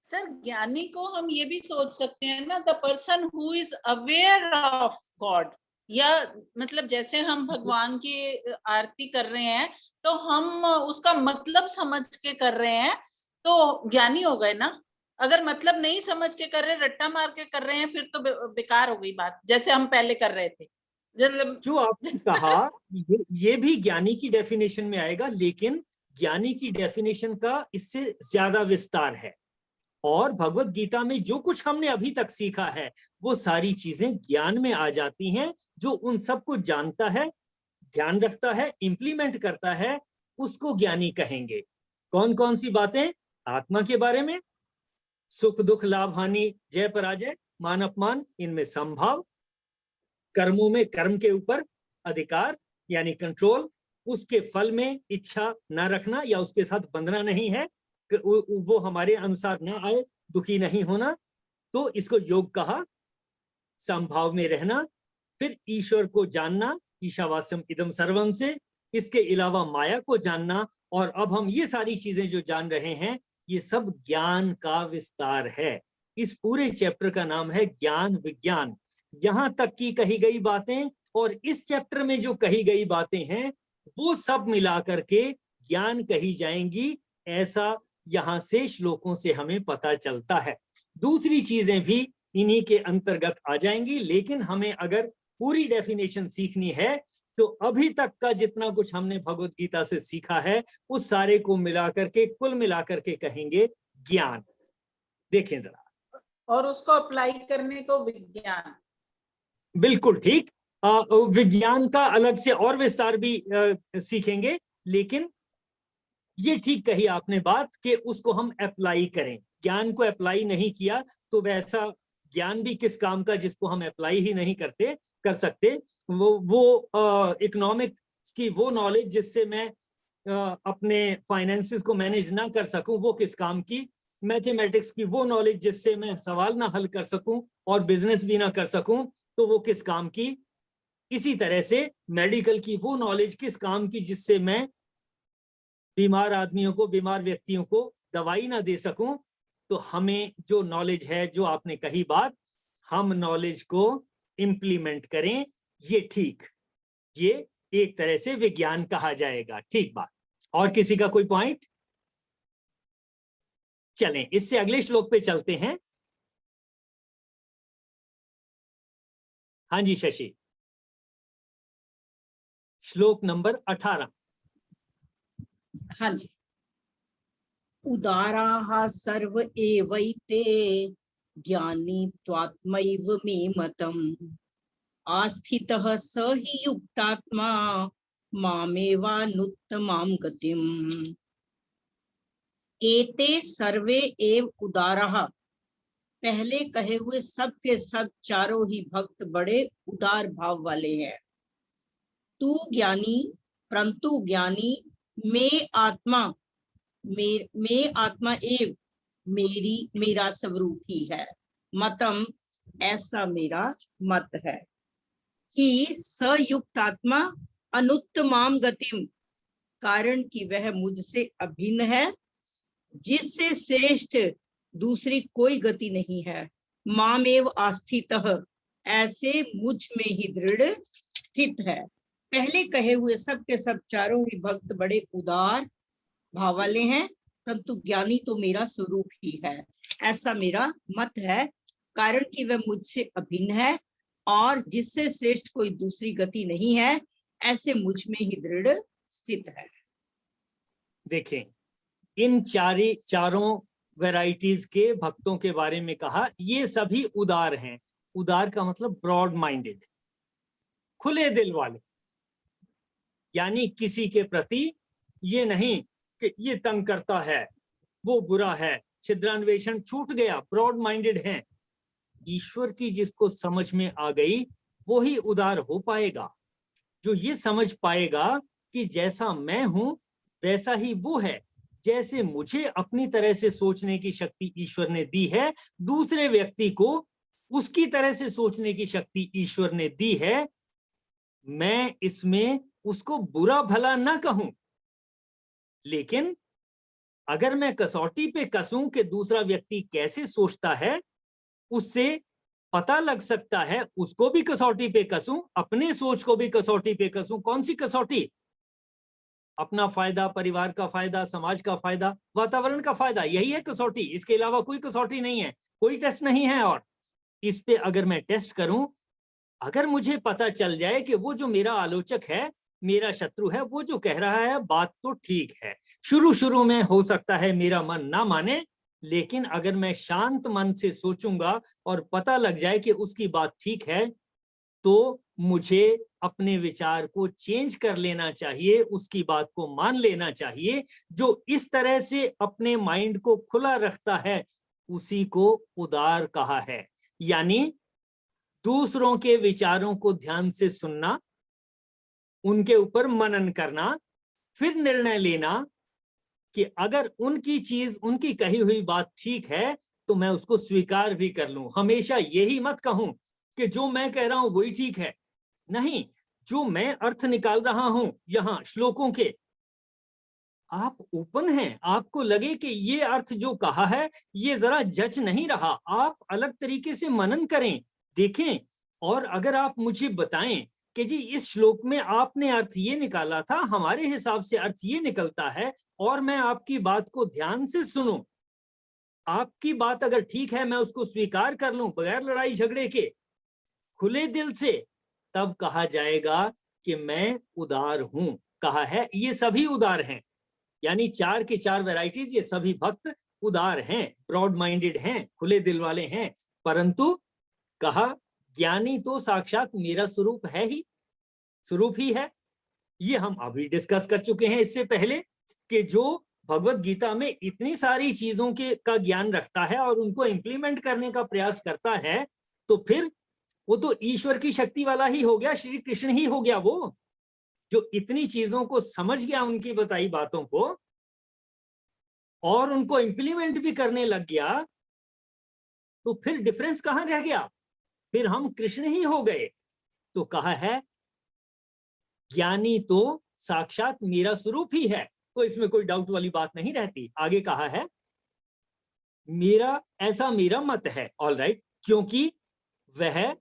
Speaker 3: सर ज्ञानी को हम ये भी सोच सकते हैं ना, the person who is aware of God, या मतलब जैसे हम भगवान की आरती कर रहे हैं तो हम उसका मतलब समझ के कर रहे हैं तो ज्ञानी हो गए ना। अगर मतलब नहीं समझ के कर रहे, रट्टा मार के कर रहे हैं, फिर तो बेकार हो गई बात, जैसे हम पहले कर रहे थे।
Speaker 2: जो आपने कहा ये भी ज्ञानी की डेफिनेशन में आएगा, लेकिन ज्ञानी की डेफिनेशन का इससे ज्यादा विस्तार है। और भगवत गीता में जो कुछ हमने अभी तक सीखा है, वो सारी चीजें ज्ञान में आ जाती हैं। जो उन सबको जानता है, ध्यान रखता है, इंप्लीमेंट करता है, उसको ज्ञानी कहेंगे। कौन कौन सी बातें? आत्मा के बारे में, सुख दुख लाभ हानि जय पराजय मान अपमान, इनमें संभाव, कर्मों में कर्म के ऊपर अधिकार यानी कंट्रोल, उसके फल में इच्छा ना रखना या उसके साथ बंधना नहीं है, वो हमारे अनुसार ना आए, दुखी नहीं होना, तो इसको योग कहा। संभाव में रहना, फिर ईश्वर को जानना, ईशावास्यम इदम सर्वम से, इसके अलावा माया को जानना। और अब हम ये सारी चीजें जो जान रहे हैं, ये सब ज्ञान का विस्तार है। इस पूरे चैप्टर का नाम है ज्ञान विज्ञान। यहां तक की कही गई बातें और इस चैप्टर में जो कही गई बातें हैं, वो सब मिलाकर के ज्ञान कही जाएंगी, ऐसा यहां से श्लोकों से हमें पता चलता है। दूसरी चीजें भी इन्हीं के अंतर्गत आ जाएंगी, लेकिन हमें अगर पूरी डेफिनेशन सीखनी है तो अभी तक का जितना कुछ हमने भगवत गीता से सीखा है, उस सारे को मिलाकर के, कुल मिलाकर के कहेंगे ज्ञान। देखें जरा।
Speaker 3: और उसको अप्लाई करने को विज्ञान।
Speaker 2: बिल्कुल ठीक। विज्ञान का अलग से और विस्तार भी सीखेंगे, लेकिन ये ठीक कही आपने बात कि उसको हम अप्लाई करें। ज्ञान को अप्लाई नहीं किया तो वैसा ज्ञान भी किस काम का जिसको हम अप्लाई ही नहीं कर सकते। वो इकोनॉमिक्स की वो नॉलेज जिससे मैं अपने फाइनेंसेस को मैनेज ना कर सकूं, वो किस काम की। मैथमेटिक्स की वो नॉलेज जिससे मैं सवाल ना हल कर सकूं और बिजनेस भी ना कर सकूं, तो वो किस काम की। इसी तरह से मेडिकल की वो नॉलेज किस काम की जिससे मैं बीमार आदमियों को, बीमार व्यक्तियों को दवाई ना दे सकूं। तो हमें जो नॉलेज है, जो आपने कही बात, हम नॉलेज को इंप्लीमेंट करें, ये ठीक, ये एक तरह से विज्ञान कहा जाएगा। ठीक बात। और किसी का कोई पॉइंट? चलें इससे अगले श्लोक पे चलते हैं। हाँ जी शशि, श्लोक नंबर 18।
Speaker 4: हाँ जी। उदाराः सर्व एवैते ज्ञानी त्वात्मैव मे मतम् आस्थितः स हि युक्तात्मा मामेवानुत्तमां गतिम्। एते सर्वे एव उदाराः, पहले कहे हुए सब के सब चारों ही भक्त बड़े उदार भाव वाले हैं। तू ज्ञानी, परंतु ज्ञानी, मैं आत्मा, मैं आत्मा एव, मेरा स्वरूप ही है। मतम, ऐसा मेरा मत है कि सयुक्त आत्मा अनुत्तमाम गतिम, कारण कि वह मुझसे अभिन्न है, जिससे श्रेष्ठ दूसरी कोई गति नहीं है। मामेव आस्थितः, ऐसे मुझ में ही दृढ़ स्थित है। पहले कहे हुए सब के सब चारों ही भक्त बड़े उदार भाव वाले हैं, परंतु ज्ञानी तो मेरा स्वरूप ही है, ऐसा मेरा मत है। कारण कि वह मुझसे अभिन्न है और जिससे श्रेष्ठ कोई दूसरी गति नहीं है, ऐसे मुझ में ही दृढ़ स्थित है।
Speaker 2: देखें, इन चारों वैरायटीज के भक्तों के बारे में कहा, ये सभी उदार हैं। उदार का मतलब ब्रॉड माइंडेड, खुले दिल वाले, यानी किसी के प्रति ये नहीं कि ये तंग करता है, वो बुरा है, छिद्रान्वेषण छूट गया, ब्रॉड माइंडेड हैं। ईश्वर की जिसको समझ में आ गई वो ही उदार हो पाएगा। जो ये समझ पाएगा कि जैसा मैं हूं वैसा ही वो है, जैसे मुझे अपनी तरह से सोचने की शक्ति ईश्वर ने दी है, दूसरे व्यक्ति को उसकी तरह से सोचने की शक्ति ईश्वर ने दी है। मैं इसमें उसको बुरा भला ना कहूं, लेकिन अगर मैं कसौटी पे कसूं कि दूसरा व्यक्ति कैसे सोचता है, उससे पता लग सकता है, उसको भी कसौटी पे कसूं, अपने सोच को भी कसौटी पे कसूं। कौन सी कसौटी? अपना फायदा, परिवार का फायदा, समाज का फायदा, वातावरण का फायदा, यही है कसौटी। इसके अलावा कोई कसौटी नहीं है, कोई टेस्ट नहीं है। और इस पे अगर मैं टेस्ट करूं, अगर मुझे पता चल जाए कि वो जो मेरा आलोचक है, मेरा शत्रु है, वो जो कह रहा है बात तो ठीक है, शुरू में हो सकता है मेरा मन ना माने, लेकिन अगर मैं शांत मन से सोचूंगा और पता लग जाए कि उसकी बात ठीक है, तो मुझे अपने विचार को चेंज कर लेना चाहिए, उसकी बात को मान लेना चाहिए। जो इस तरह से अपने माइंड को खुला रखता है उसी को उदार कहा है। यानी दूसरों के विचारों को ध्यान से सुनना, उनके ऊपर मनन करना, फिर निर्णय लेना कि अगर उनकी चीज, उनकी कही हुई बात ठीक है तो मैं उसको स्वीकार भी कर लूं। हमेशा यही मत कहूं कि जो मैं कह रहा हूं वही ठीक है। नहीं, जो मैं अर्थ निकाल रहा हूं यहां श्लोकों के, आप ओपन हैं, आपको लगे कि ये अर्थ जो कहा है ये जरा जच नहीं रहा, आप अलग तरीके से मनन करें, देखें। और अगर आप मुझे बताएं कि जी इस श्लोक में आपने अर्थ ये निकाला था, हमारे हिसाब से अर्थ ये निकलता है, और मैं आपकी बात को ध्यान से सुनूं, आपकी बात अगर ठीक है मैं उसको स्वीकार कर लूं बगैर लड़ाई झगड़े के, खुले दिल से, तब कहा जाएगा कि मैं उदार हूं। कहा है ये सभी उदार हैं, यानी 4 की 4 वैरायटीज, ये सभी भक्त उदार हैं, ब्रॉड माइंडेड हैं, खुले दिल वाले हैं। परंतु कहा ज्ञानी तो साक्षात मेरा स्वरूप है ही, स्वरूप ही है। ये हम अभी डिस्कस कर चुके हैं इससे पहले कि जो भगवत गीता में इतनी सारी चीजों के का ज्ञान रखता है और उनको इंप्लीमेंट करने का प्रयास करता है, तो फिर वो तो ईश्वर की शक्ति वाला ही हो गया, श्री कृष्ण ही हो गया वो, जो इतनी चीजों को समझ गया, उनकी बताई बातों को, और उनको इंप्लीमेंट भी करने लग गया। तो फिर डिफरेंस कहां रह गया? फिर हम कृष्ण ही हो गए। तो कहा है ज्ञानी तो साक्षात मेरा स्वरूप ही है, तो इसमें कोई डाउट वाली बात नहीं रहती। आगे कहा है ऐसा मेरा मत है, ऑल राइट, क्योंकि वह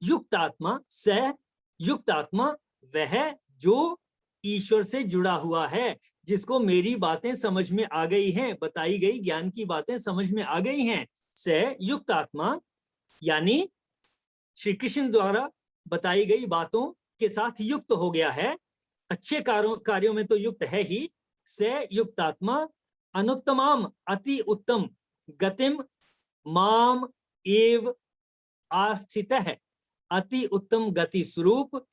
Speaker 2: युक्त आत्मा, स युक्त आत्मा, वह जो ईश्वर से जुड़ा हुआ है, जिसको मेरी बातें समझ में आ गई हैं, बताई गई ज्ञान की बातें समझ में आ गई हैं, स युक्त आत्मा, यानी श्री कृष्ण द्वारा बताई गई बातों के साथ युक्त हो गया है, अच्छे कार्यों में तो युक्त है ही। स युक्त आत्मा अनुत्तमाम अति उत्तम गतिम माम एव आस्थित है, अति उत्तम गति स्वरूप,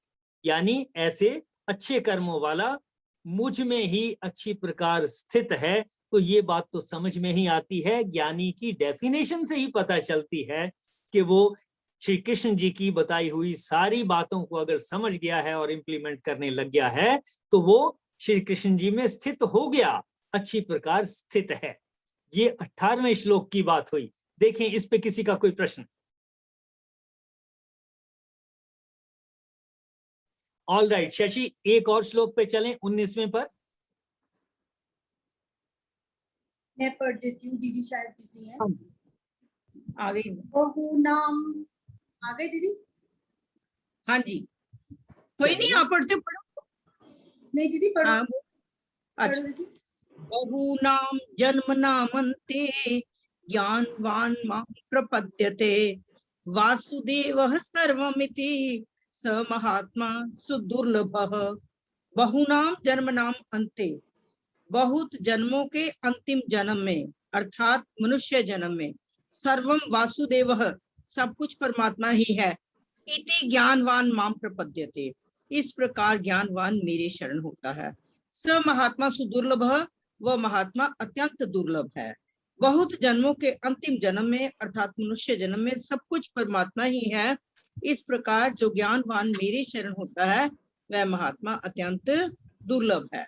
Speaker 2: यानी ऐसे अच्छे कर्मों वाला मुझ में ही अच्छी प्रकार स्थित है। तो ये बात तो समझ में ही आती है, ज्ञानी की डेफिनेशन से ही पता चलती है कि वो श्री कृष्ण जी की बताई हुई सारी बातों को अगर समझ गया है और इंप्लीमेंट करने लग गया है, तो वो श्री कृष्ण जी में स्थित हो गया, अच्छी प्रकार स्थित है। ये 18वें श्लोक की बात हुई। देखें इस पे किसी का कोई प्रश्न? ऑल राइट, शशि एक और श्लोक पे चलें, 19वें पर।
Speaker 1: मैं पढ़ देती हूँ, दीदी शायद बिजी है।
Speaker 4: आगे।
Speaker 1: बहुनाम, आ गए दीदी?
Speaker 4: हाँ जी, कोई नहीं, आप पढ़ते पढ़ो।
Speaker 1: नहीं दीदी पढ़ो।
Speaker 4: हाँ,
Speaker 1: पढ़ो दीदी।
Speaker 4: बहुनाम जन्मनामन्ते ज्ञानवान मां प्रपद्यते वासुदेवः सर्वमिति स महात्मा सुदुर्लभः बहुनाम जन्मनाम अन्ते, बहुत जन्मों के अंतिम जन्म में अर्थात मनुष्य जन्म में सर्वम वासुदेवः, सब कुछ परमात्मा ही है, इति ज्ञानवान माम प्रपद्यते, इस प्रकार ज्ञानवान मेरे शरण होता है। स महात्मा सुदुर्लभः, वह महात्मा अत्यंत दुर्लभ है। बहुत जन्मों के अंतिम जन्म में अर्थात मनुष्य जन्म में सब कुछ परमात्मा ही है, इस प्रकार जो ज्ञानवान मेरे शरण होता है वह महात्मा अत्यंत दुर्लभ है।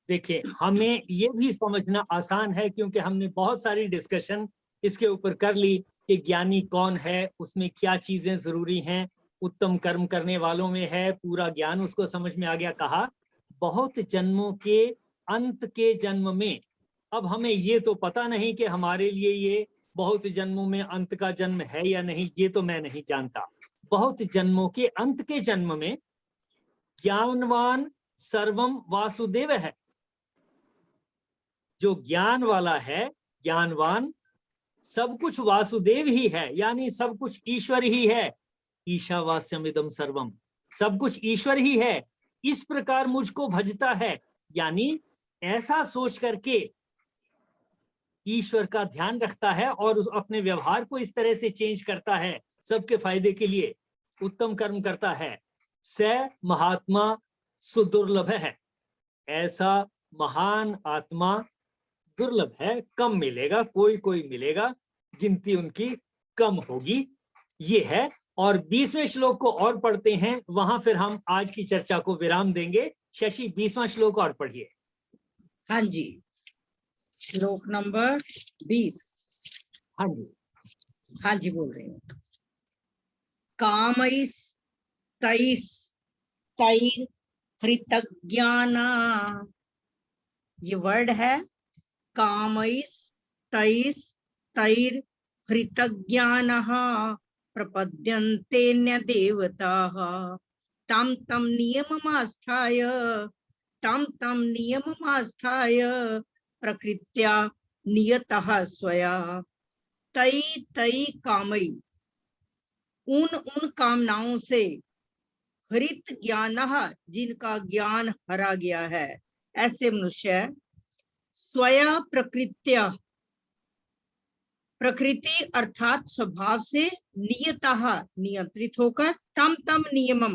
Speaker 2: देखिए, हमें ये भी समझना आसान है क्योंकि हमने बहुत सारी डिस्कशन इसके ऊपर कर ली कि ज्ञानी कौन है, उसमें क्या चीजें जरूरी हैं, उत्तम कर्म करने वालों में है पूरा ज्ञान, उसको समझ में आ गया। कहा बहुत जन्मों के अंत के जन्म में, अब हमें ये तो पता नहीं कि हमारे लिए ये बहुत जन्मों में अंत का जन्म है या नहीं, ये तो मैं नहीं जानता। बहुत जन्मों के अंत के जन्म में ज्ञानवान सर्वम वासुदेव है, जो ज्ञान वाला है, ज्ञानवान, सब कुछ वासुदेव ही है, यानी सब कुछ ईश्वर ही है। ईशावास्यमिदं सर्वम, सब कुछ ईश्वर ही है, इस प्रकार मुझको भजता है, यानी ऐसा सोच करके ईश्वर का ध्यान रखता है और उस अपने व्यवहार को इस तरह से चेंज करता है सबके फायदे के लिए, उत्तम कर्म करता है। स महात्मा सुदुर्लभ है, ऐसा महान आत्मा दुर्लभ है, कम मिलेगा, कोई कोई मिलेगा, गिनती उनकी कम होगी, ये है। और 20वें श्लोक को और पढ़ते हैं, वहां फिर हम आज की चर्चा को विराम देंगे। शशि 20वां श्लोक और पढ़िए।
Speaker 4: हाँ जी, श्लोक नंबर 20।
Speaker 2: हाँ जी,
Speaker 4: हाँ जी बोल रहे हैं। कामैस तैस तैर हृतज्ञाना, ये वर्ड है, कामैस तैस तैर हृतज्ञानः प्रपद्यन्ते देवताः तं तं नियममास्थाय प्रकृत्या नियतः स्वया। तै तै कामई, उन कामनाओं से, हरित ज्ञानः, जिनका ज्ञान हरा गया है, ऐसे मनुष्य स्वया प्रकृत्या, प्रकृति अर्थात स्वभाव से, नियतः नियंत्रित होकर, तम तम नियमम,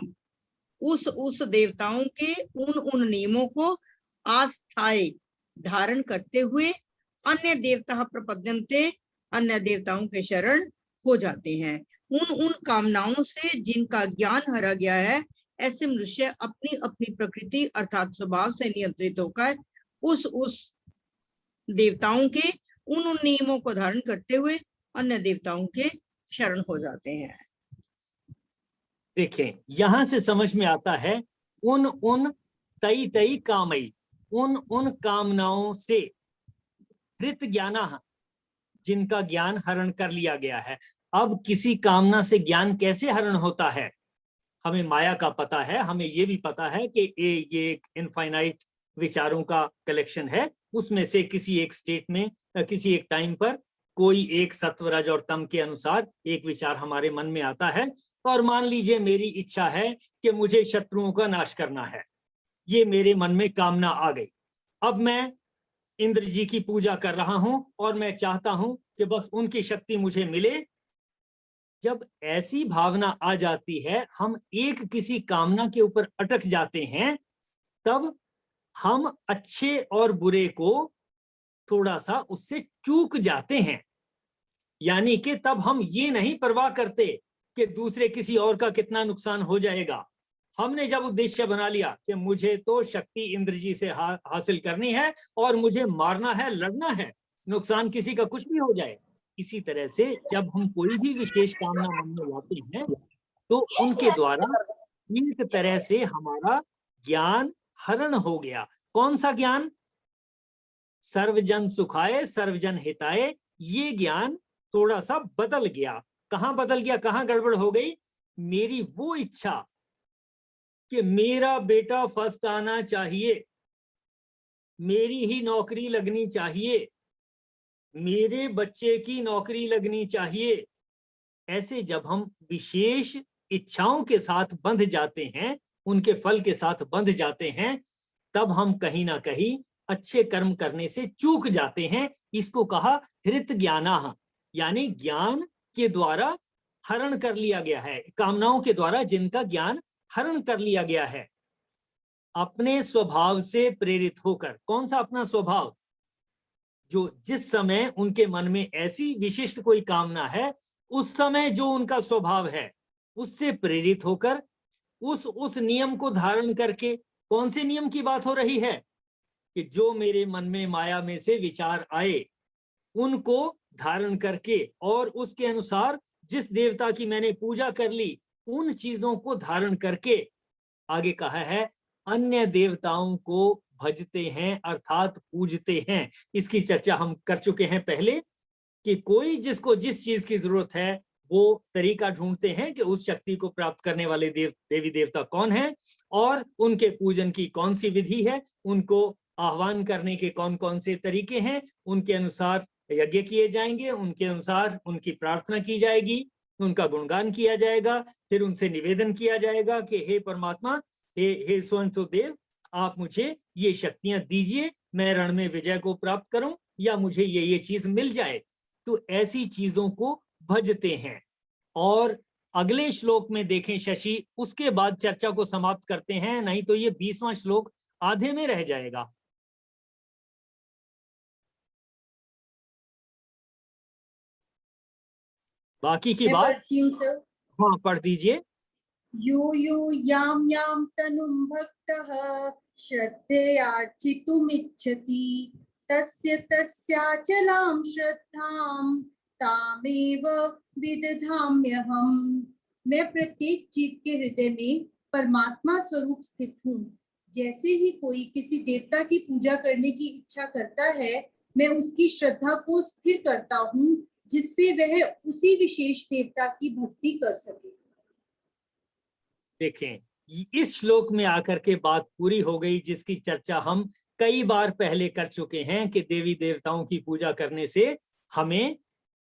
Speaker 4: उस देवताओं के उन नियमों को आस्थाय धारण करते हुए, अन्य देवता प्रपद्यन्ते, अन्य देवताओं के शरण हो जाते हैं। उन कामनाओं से जिनका ज्ञान हरा गया है, ऐसे मनुष्य अपनी अपनी प्रकृति अर्थात स्वभाव से नियंत्रित होकर उस देवताओं के उन नियमों को धारण करते हुए अन्य देवताओं के शरण हो जाते हैं।
Speaker 2: देखें, यहां से समझ में आता है उन तई तई कामई, उन कामनाओं से, हृत ज्ञानः, जिनका ज्ञान हरण कर लिया गया है। अब किसी कामना से ज्ञान कैसे हरण होता है? हमें माया का पता है, हमें ये भी पता है कि ये एक इनफाइनाइट विचारों का कलेक्शन है, उसमें से किसी एक स्टेट में, किसी एक टाइम पर कोई एक सत्व रज और तम के अनुसार एक विचार हमारे मन में आता है। और मान लीजिए मेरी इच्छा है कि मुझे शत्रुओं का नाश करना है, ये मेरे मन में कामना आ गई। अब मैं इंद्र जी की पूजा कर रहा हूं और मैं चाहता हूं कि बस उनकी शक्ति मुझे मिले। जब ऐसी भावना आ जाती है, हम एक किसी कामना के ऊपर अटक जाते हैं, तब हम अच्छे और बुरे को थोड़ा सा उससे चूक जाते हैं। यानी कि तब हम ये नहीं परवाह करते कि दूसरे किसी और का कितना नुकसान हो जाएगा। हमने जब उद्देश्य बना लिया कि मुझे तो शक्ति इंद्र जी से हासिल करनी है और मुझे मारना है, लड़ना है, नुकसान किसी का कुछ भी हो जाए। इसी तरह से जब हम कोई भी विशेष कामना मन में लाते हैं तो उनके द्वारा एक तरह से हमारा ज्ञान हरण हो गया। कौन सा ज्ञान? सर्वजन सुखाय सर्वजन हिताय, ये ज्ञान थोड़ा सा बदल गया। कहां बदल गया, कहां गड़बड़ हो गई? मेरी वो इच्छा कि मेरा बेटा फर्स्ट आना चाहिए, मेरी ही नौकरी लगनी चाहिए, मेरे बच्चे की नौकरी लगनी चाहिए, ऐसे जब हम विशेष इच्छाओं के साथ बंध जाते हैं, उनके फल के साथ बंध जाते हैं, तब हम कहीं ना कहीं अच्छे कर्म करने से चूक जाते हैं। इसको कहा हृत ज्ञानाः, यानी ज्ञान के द्वारा हरण कर लिया गया है, कामनाओं के द्वारा जिनका ज्ञान हरण कर लिया गया है। अपने स्वभाव से प्रेरित होकर, कौन सा अपना स्वभाव? जो जिस समय उनके मन में ऐसी विशिष्ट कोई कामना है, उस समय जो उनका स्वभाव है, उससे प्रेरित होकर उस नियम को धारण करके, कौन से नियम की बात हो रही है? कि जो मेरे मन में माया में से विचार आए, उनको धारण करके और उसके अनुसार जिस देवता की मैंने पूजा कर ली, उन चीजों को धारण करके, आगे कहा है अन्य देवताओं को भजते हैं अर्थात पूजते हैं। इसकी चर्चा हम कर चुके हैं पहले कि कोई जिसको जिस चीज की जरूरत है वो तरीका ढूंढते हैं कि उस शक्ति को प्राप्त करने वाले देवी देवता कौन है और उनके पूजन की कौन सी विधि है, उनको आह्वान करने के कौन कौन से तरीके हैं, उनके अनुसार यज्ञ किए जाएंगे, उनके अनुसार उनकी प्रार्थना की जाएगी, उनका गुणगान किया जाएगा, फिर उनसे निवेदन किया जाएगा कि हे परमात्मा, हे स्वयं देव, आप मुझे ये शक्तियां दीजिए, मैं रण में विजय को प्राप्त करूं या मुझे ये चीज मिल जाए। तो ऐसी चीजों को भजते हैं। और अगले श्लोक में देखें शशि, उसके बाद चर्चा को समाप्त करते हैं, नहीं तो ये 20वां श्लोक आधे में रह जाएगा। बाकी की
Speaker 1: मैं
Speaker 2: बात
Speaker 1: पढ़ती हूँ सर।
Speaker 2: हाँ पढ़ दीजिए।
Speaker 1: यो यो याम याम तनुम भक्तः श्रद्धेयार्चितुमिच्छति तस्य तस्याचलां श्रद्धां तामेव विदधाम्यहम्। मैं प्रत्येक जीव के हृदय में परमात्मा स्वरूप स्थित हूँ। जैसे ही कोई किसी देवता की पूजा करने की इच्छा करता है, मैं उसकी श्रद्धा को स्थिर करता हूँ, जिससे वह उसी विशेष देवता की भक्ति कर सके।
Speaker 2: देखें, इस श्लोक में आकर के बात पूरी हो गई, जिसकी चर्चा हम कई बार पहले कर चुके हैं कि देवी देवताओं की पूजा करने से हमें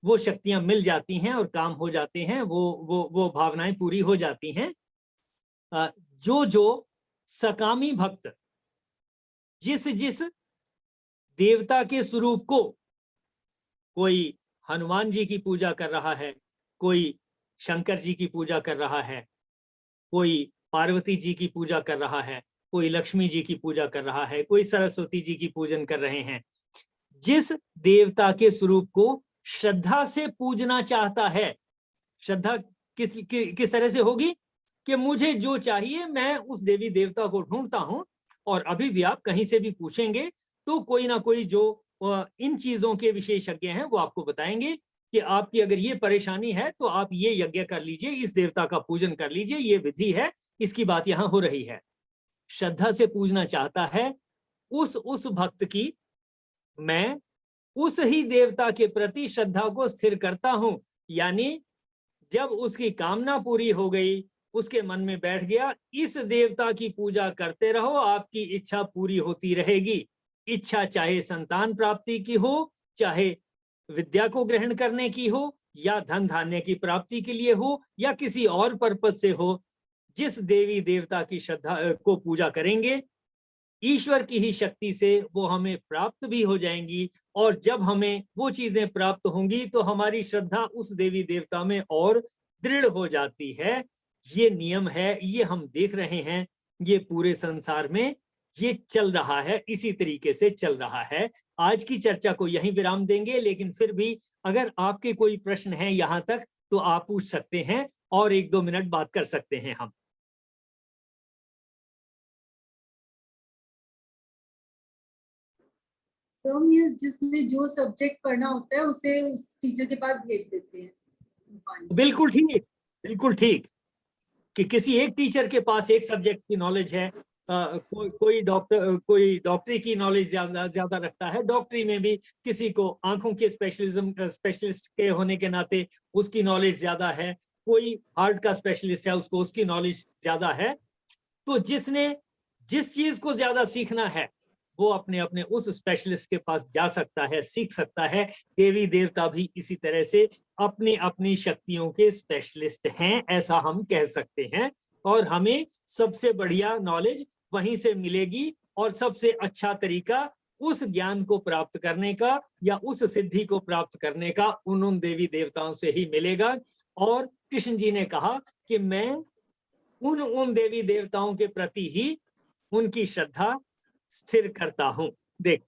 Speaker 2: वो शक्तियां मिल जाती हैं और काम हो जाते हैं, वो भावनाएं पूरी हो जाती हैं। जो सकामी भक्त जिस देवता के स्वरूप को, कोई हनुमान जी की पूजा कर रहा है, कोई शंकर जी की पूजा कर रहा है, कोई पार्वती जी की पूजा कर रहा है, कोई लक्ष्मी जी की पूजा कर रहा है, कोई सरस्वती जी की पूजन कर रहे हैं, जिस देवता के स्वरूप को श्रद्धा से पूजना चाहता है, श्रद्धा किस तरह से होगी कि मुझे जो चाहिए मैं उस देवी देवता को ढूंढता हूं। और अभी भी आप कहीं से भी पूछेंगे तो कोई ना कोई जो इन चीजों के विशेषज्ञ हैं वो आपको बताएंगे कि आपकी अगर ये परेशानी है तो आप ये यज्ञ कर लीजिए, इस देवता का पूजन कर लीजिए, ये विधि है, इसकी बात यहाँ हो रही है। श्रद्धा से पूजना चाहता है उस भक्त की मैं उस ही देवता के प्रति श्रद्धा को स्थिर करता हूं। यानी जब उसकी कामना पूरी हो गई, उसके मन में बैठ गया इस देवता की पूजा करते रहो, आपकी इच्छा पूरी होती रहेगी। इच्छा चाहे संतान प्राप्ति की हो, चाहे विद्या को ग्रहण करने की हो, या धन धान्य की प्राप्ति के लिए हो, या किसी और पर्पस से हो, जिस देवी देवता की श्रद्धा को पूजा करेंगे, ईश्वर की ही शक्ति से वो हमें प्राप्त भी हो जाएंगी। और जब हमें वो चीजें प्राप्त होंगी तो हमारी श्रद्धा उस देवी देवता में और दृढ़ हो जाती है। ये नियम है, ये हम देख रहे हैं, ये पूरे संसार में ये चल रहा है, इसी तरीके से चल रहा है। आज की चर्चा को यहीं विराम देंगे, लेकिन फिर भी अगर आपके कोई प्रश्न है यहाँ तक तो आप पूछ सकते हैं और 1-2 मिनट बात कर सकते हैं हम।
Speaker 1: जिसने जो सब्जेक्ट पढ़ना होता है उसे उस टीचर के पास भेज देते हैं।
Speaker 2: बिल्कुल ठीक, बिल्कुल ठीक कि किसी एक टीचर के पास एक सब्जेक्ट की नॉलेज है, कोई डॉक्टरी की नॉलेज ज्यादा रखता है, डॉक्टरी में भी किसी को आंखों के स्पेशलिस्ट के होने के नाते उसकी नॉलेज ज्यादा है, कोई हार्ट का स्पेशलिस्ट है उसको उसकी नॉलेज ज्यादा है। तो जिसने जिस चीज को ज्यादा सीखना है, वो अपने अपने उस स्पेशलिस्ट के पास जा सकता है, सीख सकता है। देवी देवता भी इसी तरह से अपनी अपनी शक्तियों के स्पेशलिस्ट हैं, ऐसा हम कह सकते हैं। और हमें सबसे बढ़िया नॉलेज वहीं से मिलेगी और सबसे अच्छा तरीका उस ज्ञान को प्राप्त करने का या उस सिद्धि को प्राप्त करने का उन देवी देवताओं से ही मिलेगा। और कृष्ण जी ने कहा कि मैं उन देवी देवताओं के प्रति ही उनकी श्रद्धा स्थिर करता हूं। देख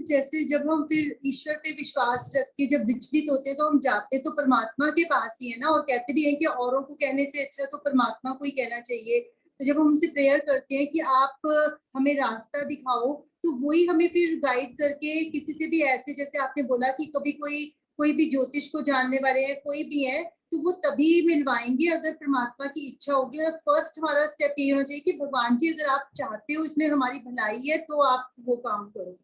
Speaker 1: जैसे जब हम फिर ईश्वर पे विश्वास रख के जब विचलित होते हैं तो हम जाते तो परमात्मा के पास ही है ना, और कहते भी हैं कि औरों को कहने से अच्छा तो परमात्मा को ही कहना चाहिए। तो जब हम उनसे प्रेयर करते हैं कि आप हमें रास्ता दिखाओ, तो वही हमें फिर गाइड करके किसी से भी ऐसे, जैसे आपने बोला कि कभी कोई भी ज्योतिष को जानने वाले हैं, कोई भी है, तो वो तभी मिलवाएंगे अगर परमात्मा की इच्छा होगी। मतलब फर्स्ट हमारा स्टेप ये होना चाहिए कि भगवान जी अगर आप चाहते हो इसमें हमारी भलाई है तो आप वो काम करो।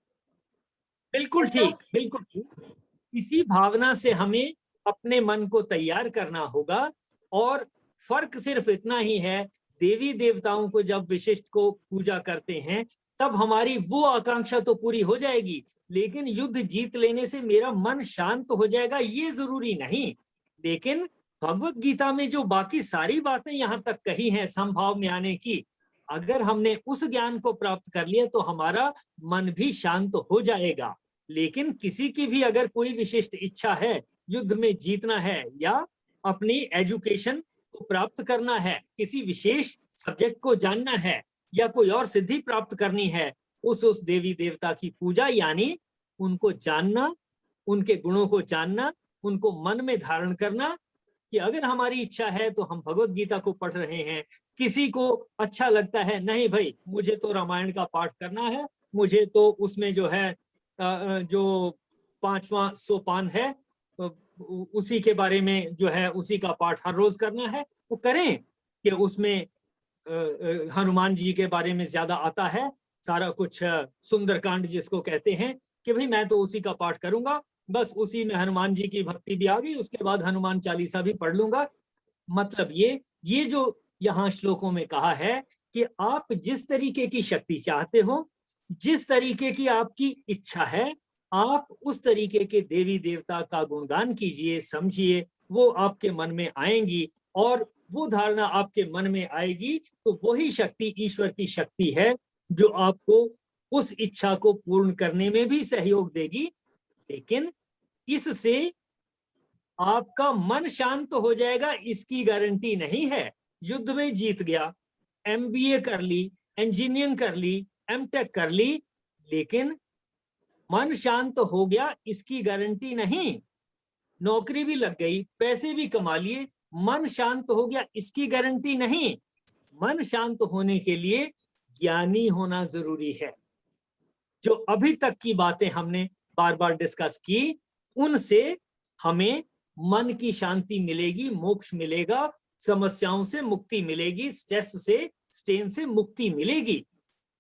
Speaker 2: बिल्कुल ठीक, बिल्कुल ठीक। इसी भावना से हमें अपने मन को तैयार करना होगा। और फर्क सिर्फ इतना ही है, देवी देवताओं को जब विशिष्ट को पूजा करते हैं तब हमारी वो आकांक्षा तो पूरी हो जाएगी, लेकिन युद्ध जीत लेने से मेरा मन शांत हो जाएगा ये जरूरी नहीं। लेकिन भगवत गीता में जो बाकी सारी बातें यहाँ तक कही हैं संभाव में आने की, अगर हमने उस ज्ञान को प्राप्त कर लिया तो हमारा मन भी शांत हो जाएगा। लेकिन किसी की भी अगर कोई विशिष्ट इच्छा है, युद्ध में जीतना है या अपनी एजुकेशन को प्राप्त करना है, किसी विशेष सब्जेक्ट को जानना है या कोई और सिद्धि प्राप्त करनी है, उस देवी देवता की पूजा यानी उनको जानना, उनके गुणों को जानना, उनको मन में धारण करना कि अगर हमारी इच्छा है तो हम भगवत गीता को पढ़ रहे हैं। किसी को अच्छा लगता है, नहीं भाई मुझे तो रामायण का पाठ करना है, मुझे तो उसमें जो है जो 5वां सोपान है उसी के बारे में जो है उसी का पाठ हर रोज करना है, वो करें। कि उसमें हनुमान जी के बारे में ज्यादा आता है, सारा कुछ सुंदरकांड जिसको कहते हैं, कि भाई मैं तो उसी का पाठ करूंगा, बस उसी में हनुमान जी की भक्ति भी आ गई, उसके बाद हनुमान चालीसा भी पढ़ लूंगा। मतलब ये जो यहाँ श्लोकों में कहा है कि आप जिस तरीके की शक्ति चाहते हो, जिस तरीके की आपकी इच्छा है, आप उस तरीके के देवी देवता का गुणगान कीजिए, समझिए, वो आपके मन में आएंगी। और वो धारणा आपके मन में आएगी तो वही शक्ति ईश्वर की शक्ति है जो आपको उस इच्छा को पूर्ण करने में भी सहयोग देगी। लेकिन इससे आपका मन शांत हो जाएगा इसकी गारंटी नहीं है। युद्ध में जीत गया, MBA कर ली, इंजीनियरिंग कर ली, M.Tech कर ली, लेकिन मन शांत हो गया इसकी गारंटी नहीं। नौकरी भी लग गई, पैसे भी कमा लिए, मन शांत हो गया इसकी गारंटी नहीं। मन शांत होने के लिए ज्ञानी होना जरूरी है। जो अभी तक की बातें हमने बार बार डिस्कस की, उनसे हमें मन की शांति मिलेगी, मोक्ष मिलेगा, समस्याओं से मुक्ति मिलेगी, स्ट्रेस से, स्ट्रेन से मुक्ति मिलेगी।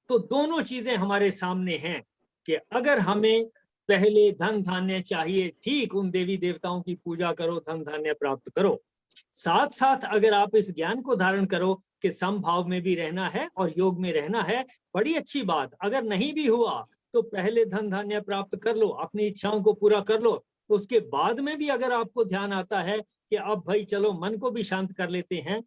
Speaker 2: तो दोनों चीजें हमारे सामने हैं कि अगर हमें पहले धन धान्य चाहिए, ठीक, उन देवी देवताओं की पूजा करो, धन धान्य प्राप्त करो। साथ साथ अगर आप इस ज्ञान को धारण करो कि समभाव में भी रहना है और योग में रहना है, बड़ी अच्छी बात। अगर नहीं भी हुआ तो पहले धन धान्य प्राप्त कर लो, अपनी इच्छाओं को पूरा कर लो। तो उसके बाद में भी अगर आपको ध्यान आता है कि अब भाई चलो मन को भी शांत कर लेते हैं,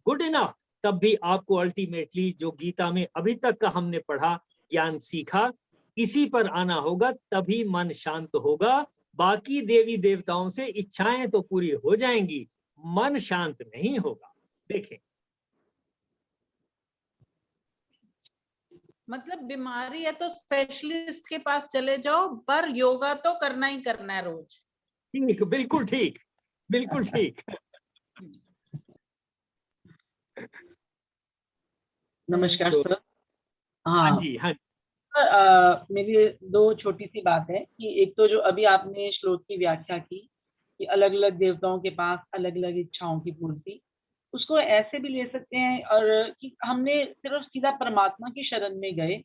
Speaker 2: गुड इनफ, तब भी आपको अल्टीमेटली जो गीता में अभी तक का हमने पढ़ा, ज्ञान सीखा, इसी पर आना होगा, तभी मन शांत होगा। बाकी देवी देवताओं से इच्छाएं तो पूरी हो जाएंगी, मन शांत नहीं होगा। देखें,
Speaker 3: मतलब बीमारी है तो स्पेशलिस्ट के पास चले जाओ, पर योगा तो करना ही करना है रोज।
Speaker 2: ठीक, बिल्कुल ठीक, बिल्कुल ठीक।
Speaker 8: नमस्कार
Speaker 2: तो,
Speaker 8: सर।
Speaker 2: हाँ
Speaker 8: हाँ
Speaker 2: जी, हाँ।
Speaker 8: मेरी दो छोटी सी बात है कि एक तो जो अभी आपने श्लोक की व्याख्या की कि अलग अलग देवताओं के पास अलग अलग इच्छाओं की पूर्ति, उसको ऐसे भी ले सकते हैं और कि हमने सिर्फ सीधा परमात्मा की शरण में गए,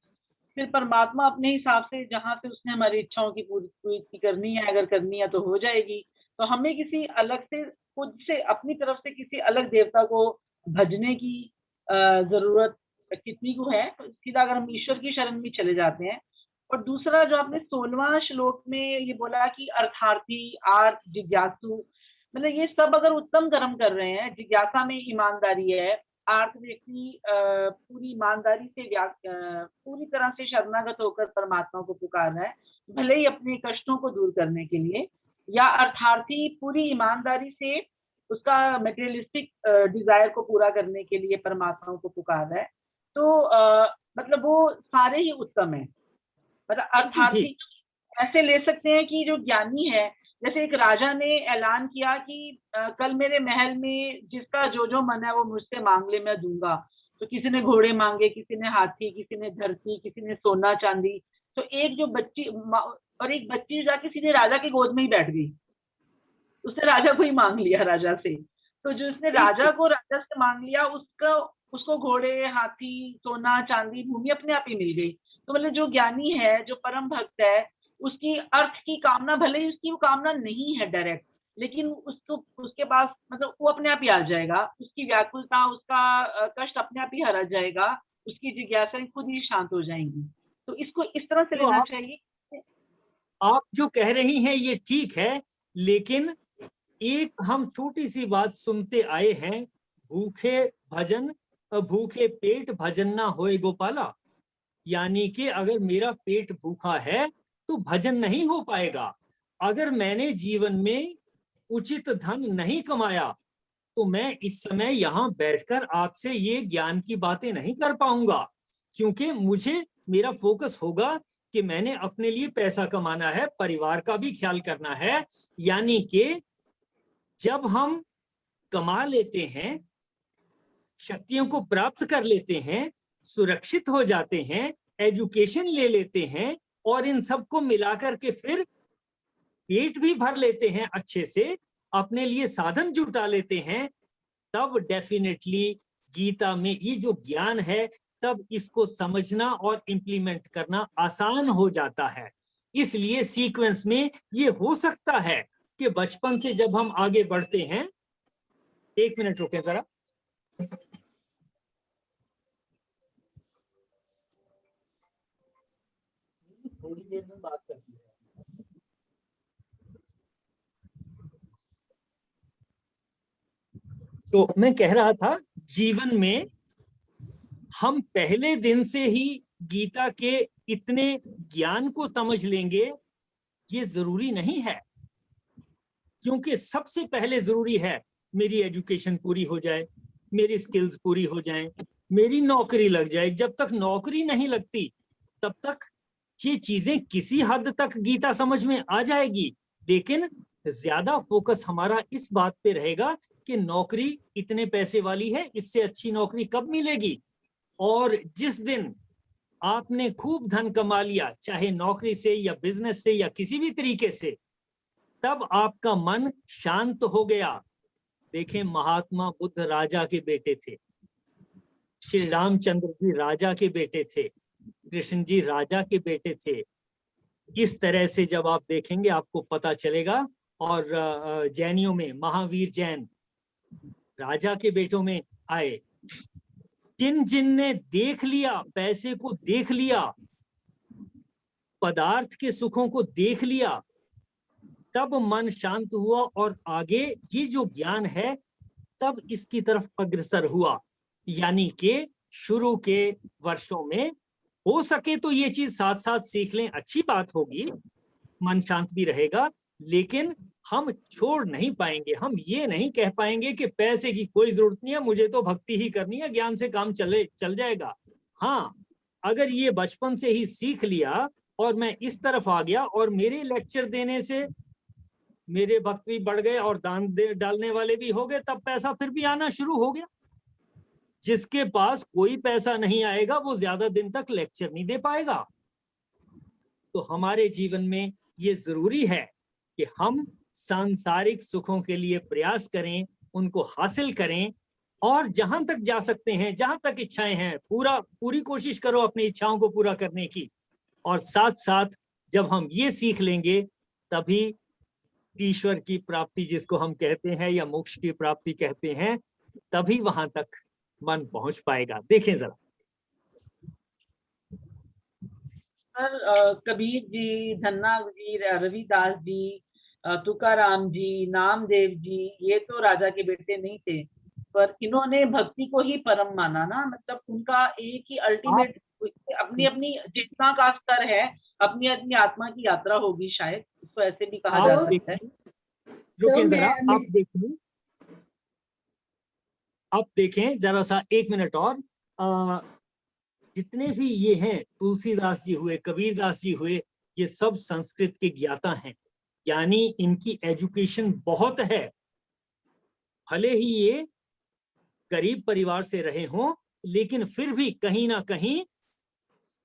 Speaker 8: फिर परमात्मा अपने हिसाब से जहाँ से उसने हमारी इच्छाओं की पूर्ति करनी है, अगर करनी है तो हो जाएगी। तो हमें किसी अलग से, खुद से, अपनी तरफ से किसी अलग देवता को भजने की जरूरत कितनी को है, तो सीधा अगर हम ईश्वर की शरण में चले जाते हैं। और दूसरा जो आपने 16वां श्लोक में ये बोला कि अर्थार्थी, आर्थ, जिज्ञासु, मतलब ये सब अगर उत्तम कर्म कर रहे हैं, जिज्ञासा में ईमानदारी है, आर्थ व्यक्ति पूरी ईमानदारी से पूरी तरह से शरणागत होकर परमात्मा को पुकार रहा है, भले ही अपने कष्टों को दूर करने के लिए, या अर्थार्थी पूरी ईमानदारी से उसका मटेरियलिस्टिक डिजायर को पूरा करने के लिए परमात्मा को पुकार रहा है, तो मतलब वो सारे ही उत्तम है। मतलब अर्थार्थी ऐसे ले सकते हैं कि जो ज्ञानी है, जैसे एक राजा ने ऐलान किया कि कल मेरे महल में जिसका जो मन है वो मुझसे मांग ले, मैं दूंगा। तो किसी ने घोड़े मांगे, किसी ने हाथी, किसी ने धरती, किसी ने सोना चांदी। तो एक जो बच्ची और एक बच्ची जाके सीधे राजा की गोद में ही बैठ गई, उसने राजा को ही मांग लिया राजा से। तो जो उसने राजा को राजा से मांग लिया, उसको घोड़े, हाथी, सोना, चांदी, भूमि अपने आप ही मिल गई। तो मतलब जो ज्ञानी है, जो परम भक्त है, उसकी अर्थ की कामना, भले ही उसकी वो कामना नहीं है डायरेक्ट, लेकिन उसके पास मतलब वो अपने आप ही आ जाएगा, उसकी व्याकुलता, उसका कष्ट अपने आप ही हरा जाएगा, उसकी जिज्ञासाएं खुद ही शांत हो जाएंगी। तो इसको इस तरह से लेना चाहिए।
Speaker 2: आप जो कह रही हैं ये ठीक है, लेकिन एक हम छोटी सी बात सुनते आए हैं, भूखे पेट भजन ना होए गोपाला। यानी कि अगर मेरा पेट भूखा है तो भजन नहीं हो पाएगा। अगर मैंने जीवन में उचित धन नहीं कमाया तो मैं इस समय यहाँ बैठकर आपसे ये ज्ञान की बातें नहीं कर पाऊंगा, क्योंकि मेरा फोकस होगा कि मैंने अपने लिए पैसा कमाना है, परिवार का भी ख्याल करना है। यानी कि जब हम कमा लेते हैं, शक्तियों को प्राप्त कर लेते हैं, सुरक्षित हो जाते हैं, एजुकेशन ले लेते हैं और इन सबको मिलाकर के फिर पेट भी भर लेते हैं, अच्छे से अपने लिए साधन जुटा लेते हैं, तब डेफिनेटली गीता में ये जो ज्ञान है, तब इसको समझना और इम्प्लीमेंट करना आसान हो जाता है। इसलिए सीक्वेंस में ये हो सकता है कि बचपन से जब हम आगे बढ़ते हैं, 1 मिनट रुकें जरा। थोड़ी देर में बात करती है। तो मैं कह रहा था, जीवन में हम पहले दिन से ही गीता के इतने ज्ञान को समझ लेंगे, ये जरूरी नहीं है। क्योंकि सबसे पहले जरूरी है मेरी एजुकेशन पूरी हो जाए, मेरी स्किल्स पूरी हो जाएं, मेरी नौकरी लग जाए। जब तक नौकरी नहीं लगती तब तक ये चीजें किसी हद तक गीता समझ में आ जाएगी, लेकिन ज्यादा फोकस हमारा इस बात पे रहेगा कि नौकरी इतने पैसे वाली है, इससे अच्छी नौकरी कब मिलेगी। और जिस दिन आपने खूब धन कमा लिया, चाहे नौकरी से या बिजनेस से या किसी भी तरीके से, तब आपका मन शांत हो गया। देखें, महात्मा बुद्ध राजा के बेटे थे, श्री रामचंद्र जी राजा के बेटे थे, कृष्ण जी राजा के बेटे थे। इस तरह से जब आप देखेंगे आपको पता चलेगा। और जैनियों में महावीर जैन राजा के बेटों में आए। जिनने देख लिया, पैसे को देख लिया, पदार्थ के सुखों को देख लिया, तब मन शांत हुआ और आगे ये जो ज्ञान है तब इसकी तरफ अग्रसर हुआ। यानी कि शुरू के वर्षों में हो सके तो ये चीज साथ साथ सीख लें, अच्छी बात होगी, मन शांत भी रहेगा। लेकिन हम छोड़ नहीं पाएंगे, हम ये नहीं कह पाएंगे कि पैसे की कोई जरूरत नहीं है, मुझे तो भक्ति ही करनी है, ज्ञान से काम चल जाएगा। हाँ, अगर ये बचपन से ही सीख लिया और मैं इस तरफ आ गया और मेरे लेक्चर देने से मेरे भक्त भी बढ़ गए और दान डालने वाले भी हो गए, तब पैसा फिर भी आना शुरू हो गया। जिसके पास कोई पैसा नहीं आएगा वो ज्यादा दिन तक लेक्चर नहीं दे पाएगा। तो हमारे जीवन में ये जरूरी है कि हम सांसारिक सुखों के लिए प्रयास करें, उनको हासिल करें, और जहां तक जा सकते हैं, जहां तक इच्छाएं हैं, पूरी कोशिश करो अपनी इच्छाओं को पूरा करने की। और साथ साथ जब हम ये सीख लेंगे तभी ईश्वर की प्राप्ति, जिसको हम कहते हैं या मोक्ष की प्राप्ति कहते हैं, तभी वहां तक मन पहुंच पाएगा। देखें जरा,
Speaker 8: सर कबीर जी, धन्ना जी, रविदास जी, तुकाराम जी, नामदेव जी, ये तो राजा के बेटे नहीं थे, पर इन्होंने भक्ति को ही परम माना ना, मतलब उनका एक ही अल्टीमेट अपनी अपनी चेतना का स्तर है, अपनी अपनी आत्मा की यात्रा होगी, शायद इसको ऐसे भी कहा जा
Speaker 1: आप
Speaker 8: सकता है।
Speaker 2: रुकिए
Speaker 1: सर,
Speaker 2: जरा,
Speaker 1: मैं
Speaker 2: आप देखें जरा सा, 1 मिनट और। जितने भी ये हैं, तुलसीदास जी हुए, कबीरदास जी हुए, ये सब संस्कृत के ज्ञाता हैं, यानी इनकी एजुकेशन बहुत है। भले ही ये गरीब परिवार से रहे हों, लेकिन फिर भी कहीं ना कहीं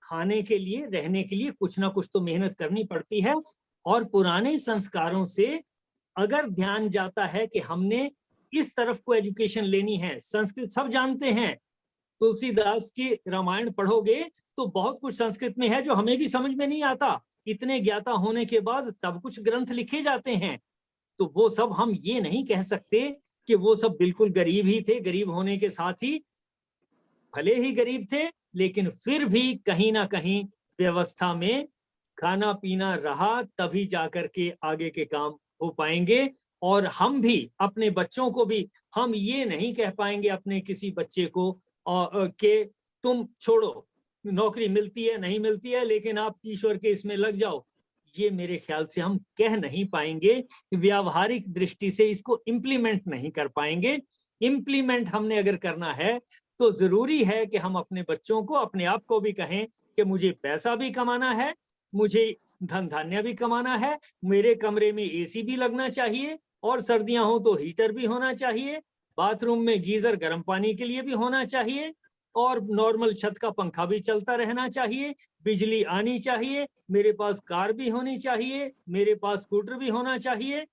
Speaker 2: खाने के लिए, रहने के लिए कुछ ना कुछ तो मेहनत करनी पड़ती है। और पुराने संस्कारों से अगर ध्यान जाता है कि हमने इस तरफ को एजुकेशन लेनी है, संस्कृत सब जानते हैं, तुलसीदास की रामायण पढ़ोगे तो बहुत कुछ संस्कृत में है जो हमें भी समझ में नहीं आता, इतने ज्ञाता होने के बाद तब कुछ ग्रंथ लिखे जाते हैं। तो वो सब हम ये नहीं कह सकते कि वो सब बिल्कुल गरीब ही थे, गरीब होने के साथ ही, भले ही गरीब थे लेकिन फिर भी कहीं ना कहीं व्यवस्था में खाना पीना रहा, तभी जाकर के आगे के काम हो पाएंगे। और हम भी अपने बच्चों को भी, हम ये नहीं कह पाएंगे अपने किसी बच्चे को कि तुम छोड़ो, नौकरी मिलती है नहीं मिलती है लेकिन आप ईश्वर के इसमें लग जाओ, ये मेरे ख्याल से हम कह नहीं पाएंगे, व्यावहारिक दृष्टि से इसको इम्प्लीमेंट नहीं कर पाएंगे। इम्प्लीमेंट हमने अगर करना है तो जरूरी है कि हम अपने बच्चों को, अपने आप को भी कहें कि मुझे पैसा भी कमाना है, मुझे धन धान्य भी कमाना है, मेरे कमरे में एसी भी लगना चाहिए, और सर्दियां हो तो हीटर भी होना चाहिए, बाथरूम में गीजर गर्म पानी के लिए भी होना चाहिए, और नॉर्मल छत का पंखा भी चलता रहना चाहिए, बिजली आनी चाहिए, मेरे पास कार भी होनी चाहिए, मेरे पास स्कूटर भी होना चाहिए,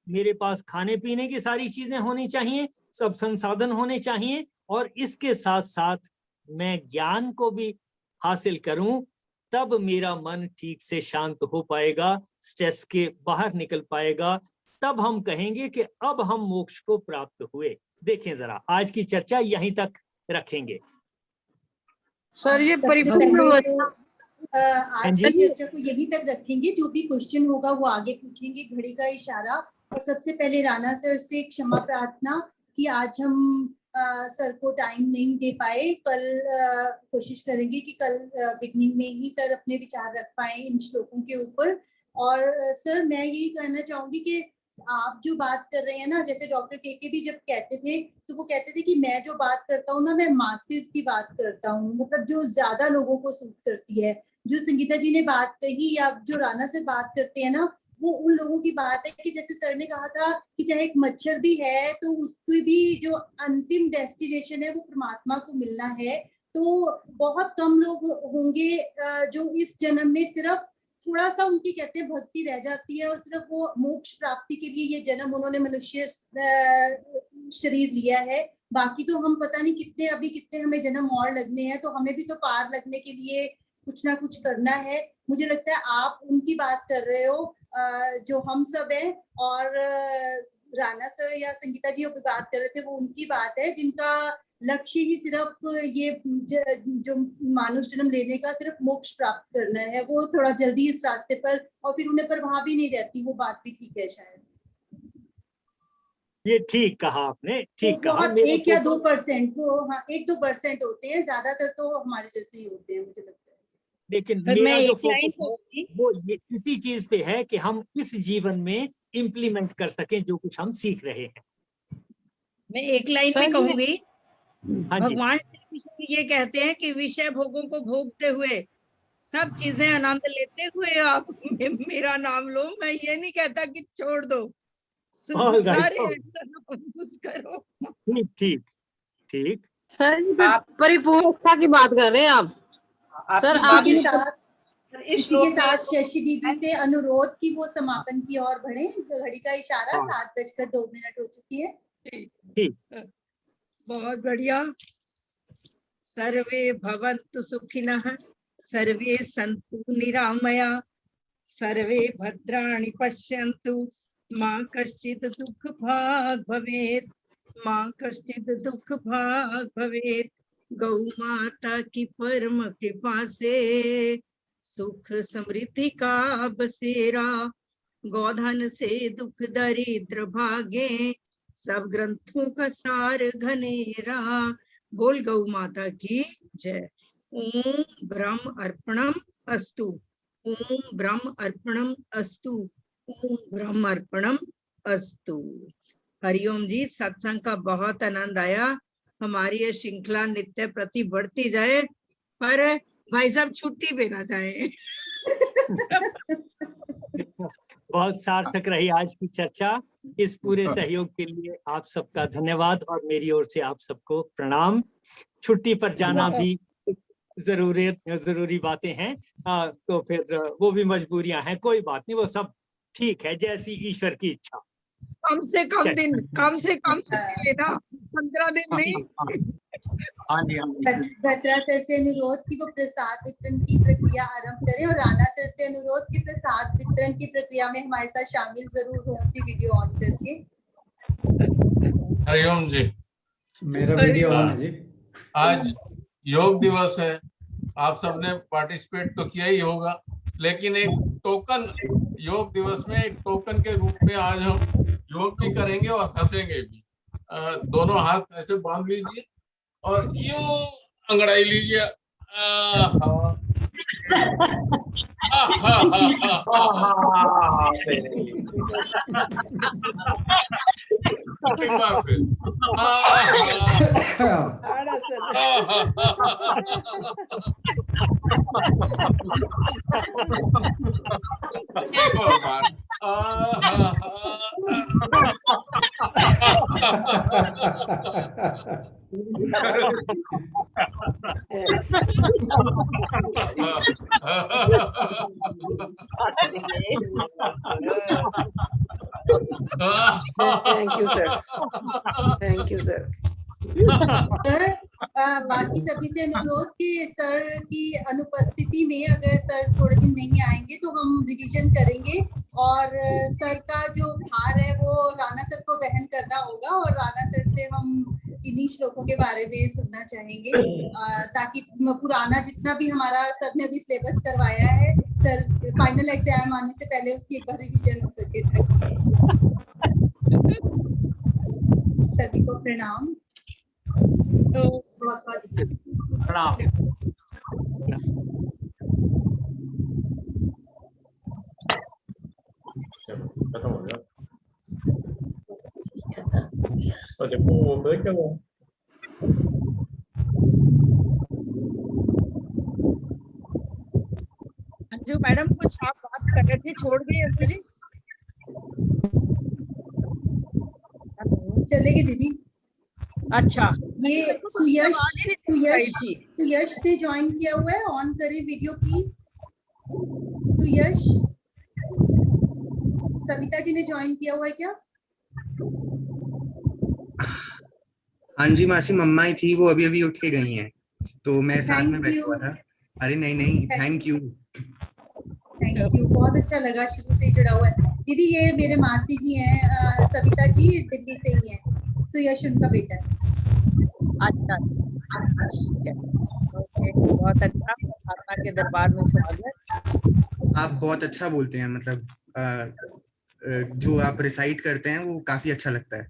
Speaker 2: मेरे पास खाने पीने की सारी चीजें होनी चाहिए, सब संसाधन होने चाहिए, और इसके साथ साथ मैं ज्ञान को भी हासिल करूं, तब मेरा मन ठीक से शांत हो पाएगा, स्ट्रेस के बाहर निकल पाएगा, तब हम कहेंगे कि अब हम मोक्ष को प्राप्त हुए। देखें जरा, आज की चर्चा यहीं तक रखेंगे।
Speaker 5: सर ये
Speaker 1: सबसे
Speaker 5: परिपूर्ण
Speaker 1: पहले तो आज
Speaker 2: हाँ
Speaker 1: की चर्चा को यहीं तक रखेंगे, जो भी क्वेश्चन होगा वो आगे पूछेंगे, घड़ी का इशारा। और सबसे पहले राणा सर से क्षमा प्रार्थना कि आज हम सर को टाइम नहीं दे पाए, कल कोशिश करेंगे कि कल बिगनिंग में ही सर अपने विचार रख पाए इन श्लोकों के ऊपर। और सर मैं यही कहना चाहूंगी कि आप जो बात कर रहे हैं ना, जैसे डॉक्टर के भी जब कहते थे तो वो कहते थे कि मैं जो बात करता हूँ ना, मैं मासेस की बात करता हूँ, मतलब जो ज्यादा लोगों को सूट करती है। जो संगीता जी ने बात कही या जो राणा से बात करते हैं ना, वो उन लोगों की बात है कि जैसे सर ने कहा था कि चाहे एक मच्छर भी है तो उसकी भी जो अंतिम डेस्टिनेशन है वो परमात्मा को मिलना है। तो बहुत कम लोग होंगे जो इस जन्म में सिर्फ थोड़ा सा उनकी कहते हैं भक्ति रह जाती है और सिर्फ वो मोक्ष प्राप्ति के लिए ये जन्म उन्होंने मनुष्य शरीर लिया है। बाकी तो हम पता नहीं कितने अभी कितने हमें जन्म और लगने हैं, तो हमें भी तो पार लगने के लिए कुछ ना कुछ करना है। मुझे लगता है आप उनकी बात कर रहे हो जो हम सब हैं, और राणा सर या संगीता जी बात कर रहे थे वो उनकी बात है जिनका लक्ष्य ही सिर्फ ये जो मानुष जन्म लेने का सिर्फ मोक्ष प्राप्त करना है। वो थोड़ा जल्दी इस रास्ते पर, और फिर उन्हें प्रभाव भी नहीं रहती, वो बात भी ठीक है शायद।
Speaker 2: ये ठीक कहा आपने, ठीक कहा।
Speaker 1: बहुत 1 या 2% वो, हाँ 1-2% होते हैं, ज्यादातर तो हमारे जैसे ही होते हैं मुझे लगता है।
Speaker 2: लेकिन
Speaker 4: मैं
Speaker 2: मेरा जो
Speaker 4: एक लाइन
Speaker 2: फोकस है वो ये इसी चीज पे है कि हम इस जीवन में इम्प्लीमेंट कर सकें जो कुछ हम सीख रहे हैं।
Speaker 4: मैं एक लाइन
Speaker 5: सर,
Speaker 4: में कहूंगी,
Speaker 2: हाँ जी,
Speaker 4: भगवान श्री कृष्ण ये कहते हैं कि विषय भोगों को भोगते हुए, सब चीजें आनंद लेते हुए आप मेरा नाम लो। मैं ये नहीं कहता कि छोड़ दो,
Speaker 2: All right,
Speaker 4: सारे
Speaker 2: all
Speaker 4: यूज करो।
Speaker 2: ठीक ठीक ठीक।
Speaker 5: सर ये
Speaker 8: आप-
Speaker 5: परिपूर्णता की बात कर रहे हैं आप। सर
Speaker 8: आपकी
Speaker 1: इसी
Speaker 8: बात
Speaker 1: के
Speaker 8: इस
Speaker 1: साथ इसी
Speaker 8: श्लोक
Speaker 1: के
Speaker 8: में
Speaker 1: साथ शशि दीदी से अनुरोध की वो समापन की ओर बढ़े। घड़ी का इशारा
Speaker 2: हाँ।
Speaker 1: 7:02 हो चुकी है।
Speaker 2: ठीक।
Speaker 4: बहुत बढ़िया। सर्वे भवन्तु सुखिनः, सर्वे सन्तु निरामया, सर्वे भद्राणि पश्यन्तु, मां कश्चित् दुःख भाग् भवेत्, मां कश्चित् दुःख भाग् भवेत्। गौ माता की परम कृपा से सुख समृद्धि का बसेरा, गोधन से दुख दरिद्र भागे, सब ग्रंथों का सार घनेरा। बोल गौ माता की जय। ओम ब्रह्म अर्पणम अस्तु, ओम ब्रह्म अर्पणम अस्तु, ओम ब्रह्म अर्पणम अस्तु। हरिओम जी, सत्संग का बहुत आनंद आया। हमारी ये श्रृंखला नित्य प्रति बढ़ती जाए, पर भाई साहब छुट्टी पे ना जाए।
Speaker 2: बहुत सार्थक रही आज की चर्चा। इस पूरे सहयोग के लिए आप सबका धन्यवाद और मेरी ओर से आप सबको प्रणाम। छुट्टी पर जाना भी जरूरी बातें हैं, तो फिर वो भी मजबूरियां हैं, कोई बात नहीं, वो सब ठीक है, जैसी ईश्वर की इच्छा।
Speaker 4: कम से कम दिन, कम से कम लेना, 15 दिन नहीं।
Speaker 7: हाँ जी, हाँ जी।
Speaker 1: बत्रा सर से अनुरोध कि वो प्रसाद वितरण की प्रक्रिया आरंभ करें और राणा सर से अनुरोध कि प्रसाद वितरण की प्रक्रिया में हमारे साथ शामिल जरूर हो, अपनी वीडियो ऑन करके।
Speaker 9: हरिओम जी।
Speaker 10: मेरा वीडियो ऑन है जी।
Speaker 9: आज योग दिवस है, आप सबने पार्टिसिपेट तो किया ही होगा, लेकिन एक टोकन योग दिवस में एक टोकन के रूप में आज हम योग भी करेंगे और हंसेंगे भी। दोनों हाथ ऐसे बांध लीजिए और यूं अंगड़ाई लीजिए। एक और बार।
Speaker 6: Thank you, sir. Thank you, sir.
Speaker 1: Sir, बाकी सभी से अनुरोध कि सर की अनुपस्थिति में अगर सर थोड़े दिन नहीं आएंगे तो हम रिवीजन करेंगे और सर का जो भार है वो राणा सर को वहन करना होगा और राणा सर से हम इन्हीं श्लोकों के बारे में सुनना चाहेंगे, ताकि पुराना जितना भी हमारा सर ने अभी सिलेबस करवाया है, सर फाइनल एग्जाम आने से पहले उसकी एक बार रिवीजन हो सके। सभी को प्रणाम। बहुत
Speaker 7: प्रणाम।
Speaker 9: खत्म हो गया तो देखो वो ब्रेक कर लो।
Speaker 4: अंजू मैडम कुछ आप बात कर रहे थे, छोड़ गए अंजू जी?
Speaker 1: चलेगी दीदी।
Speaker 4: अच्छा,
Speaker 1: ये सुयश ने ज्वाइन किया हुआ है, ऑन करें वीडियो प्लीज। सुयश, सविता जी ने ज्वाइन किया हुआ है क्या?
Speaker 11: हाँ जी मासी, मम्मा ही थी, वो अभी अभी उठ के गई हैं, तो मैं साथ में बैठा हुआ था। अरे नहीं, थैंक यू।
Speaker 1: बहुत अच्छा लगा, शुरू से जुड़ा हुआ है। दीदी ये मेरे मासी जी हैं, सविता जी दिल्ली से ही हैं, सुयश उनका बेटा है।
Speaker 4: अच्छा, ओके, बहुत अच्छा, माता के दरबार में स्वागत।
Speaker 11: आप बहुत अच्छा बोलते हैं, मतलब जो आप रिसाइट करते हैं वो काफी अच्छा लगता है।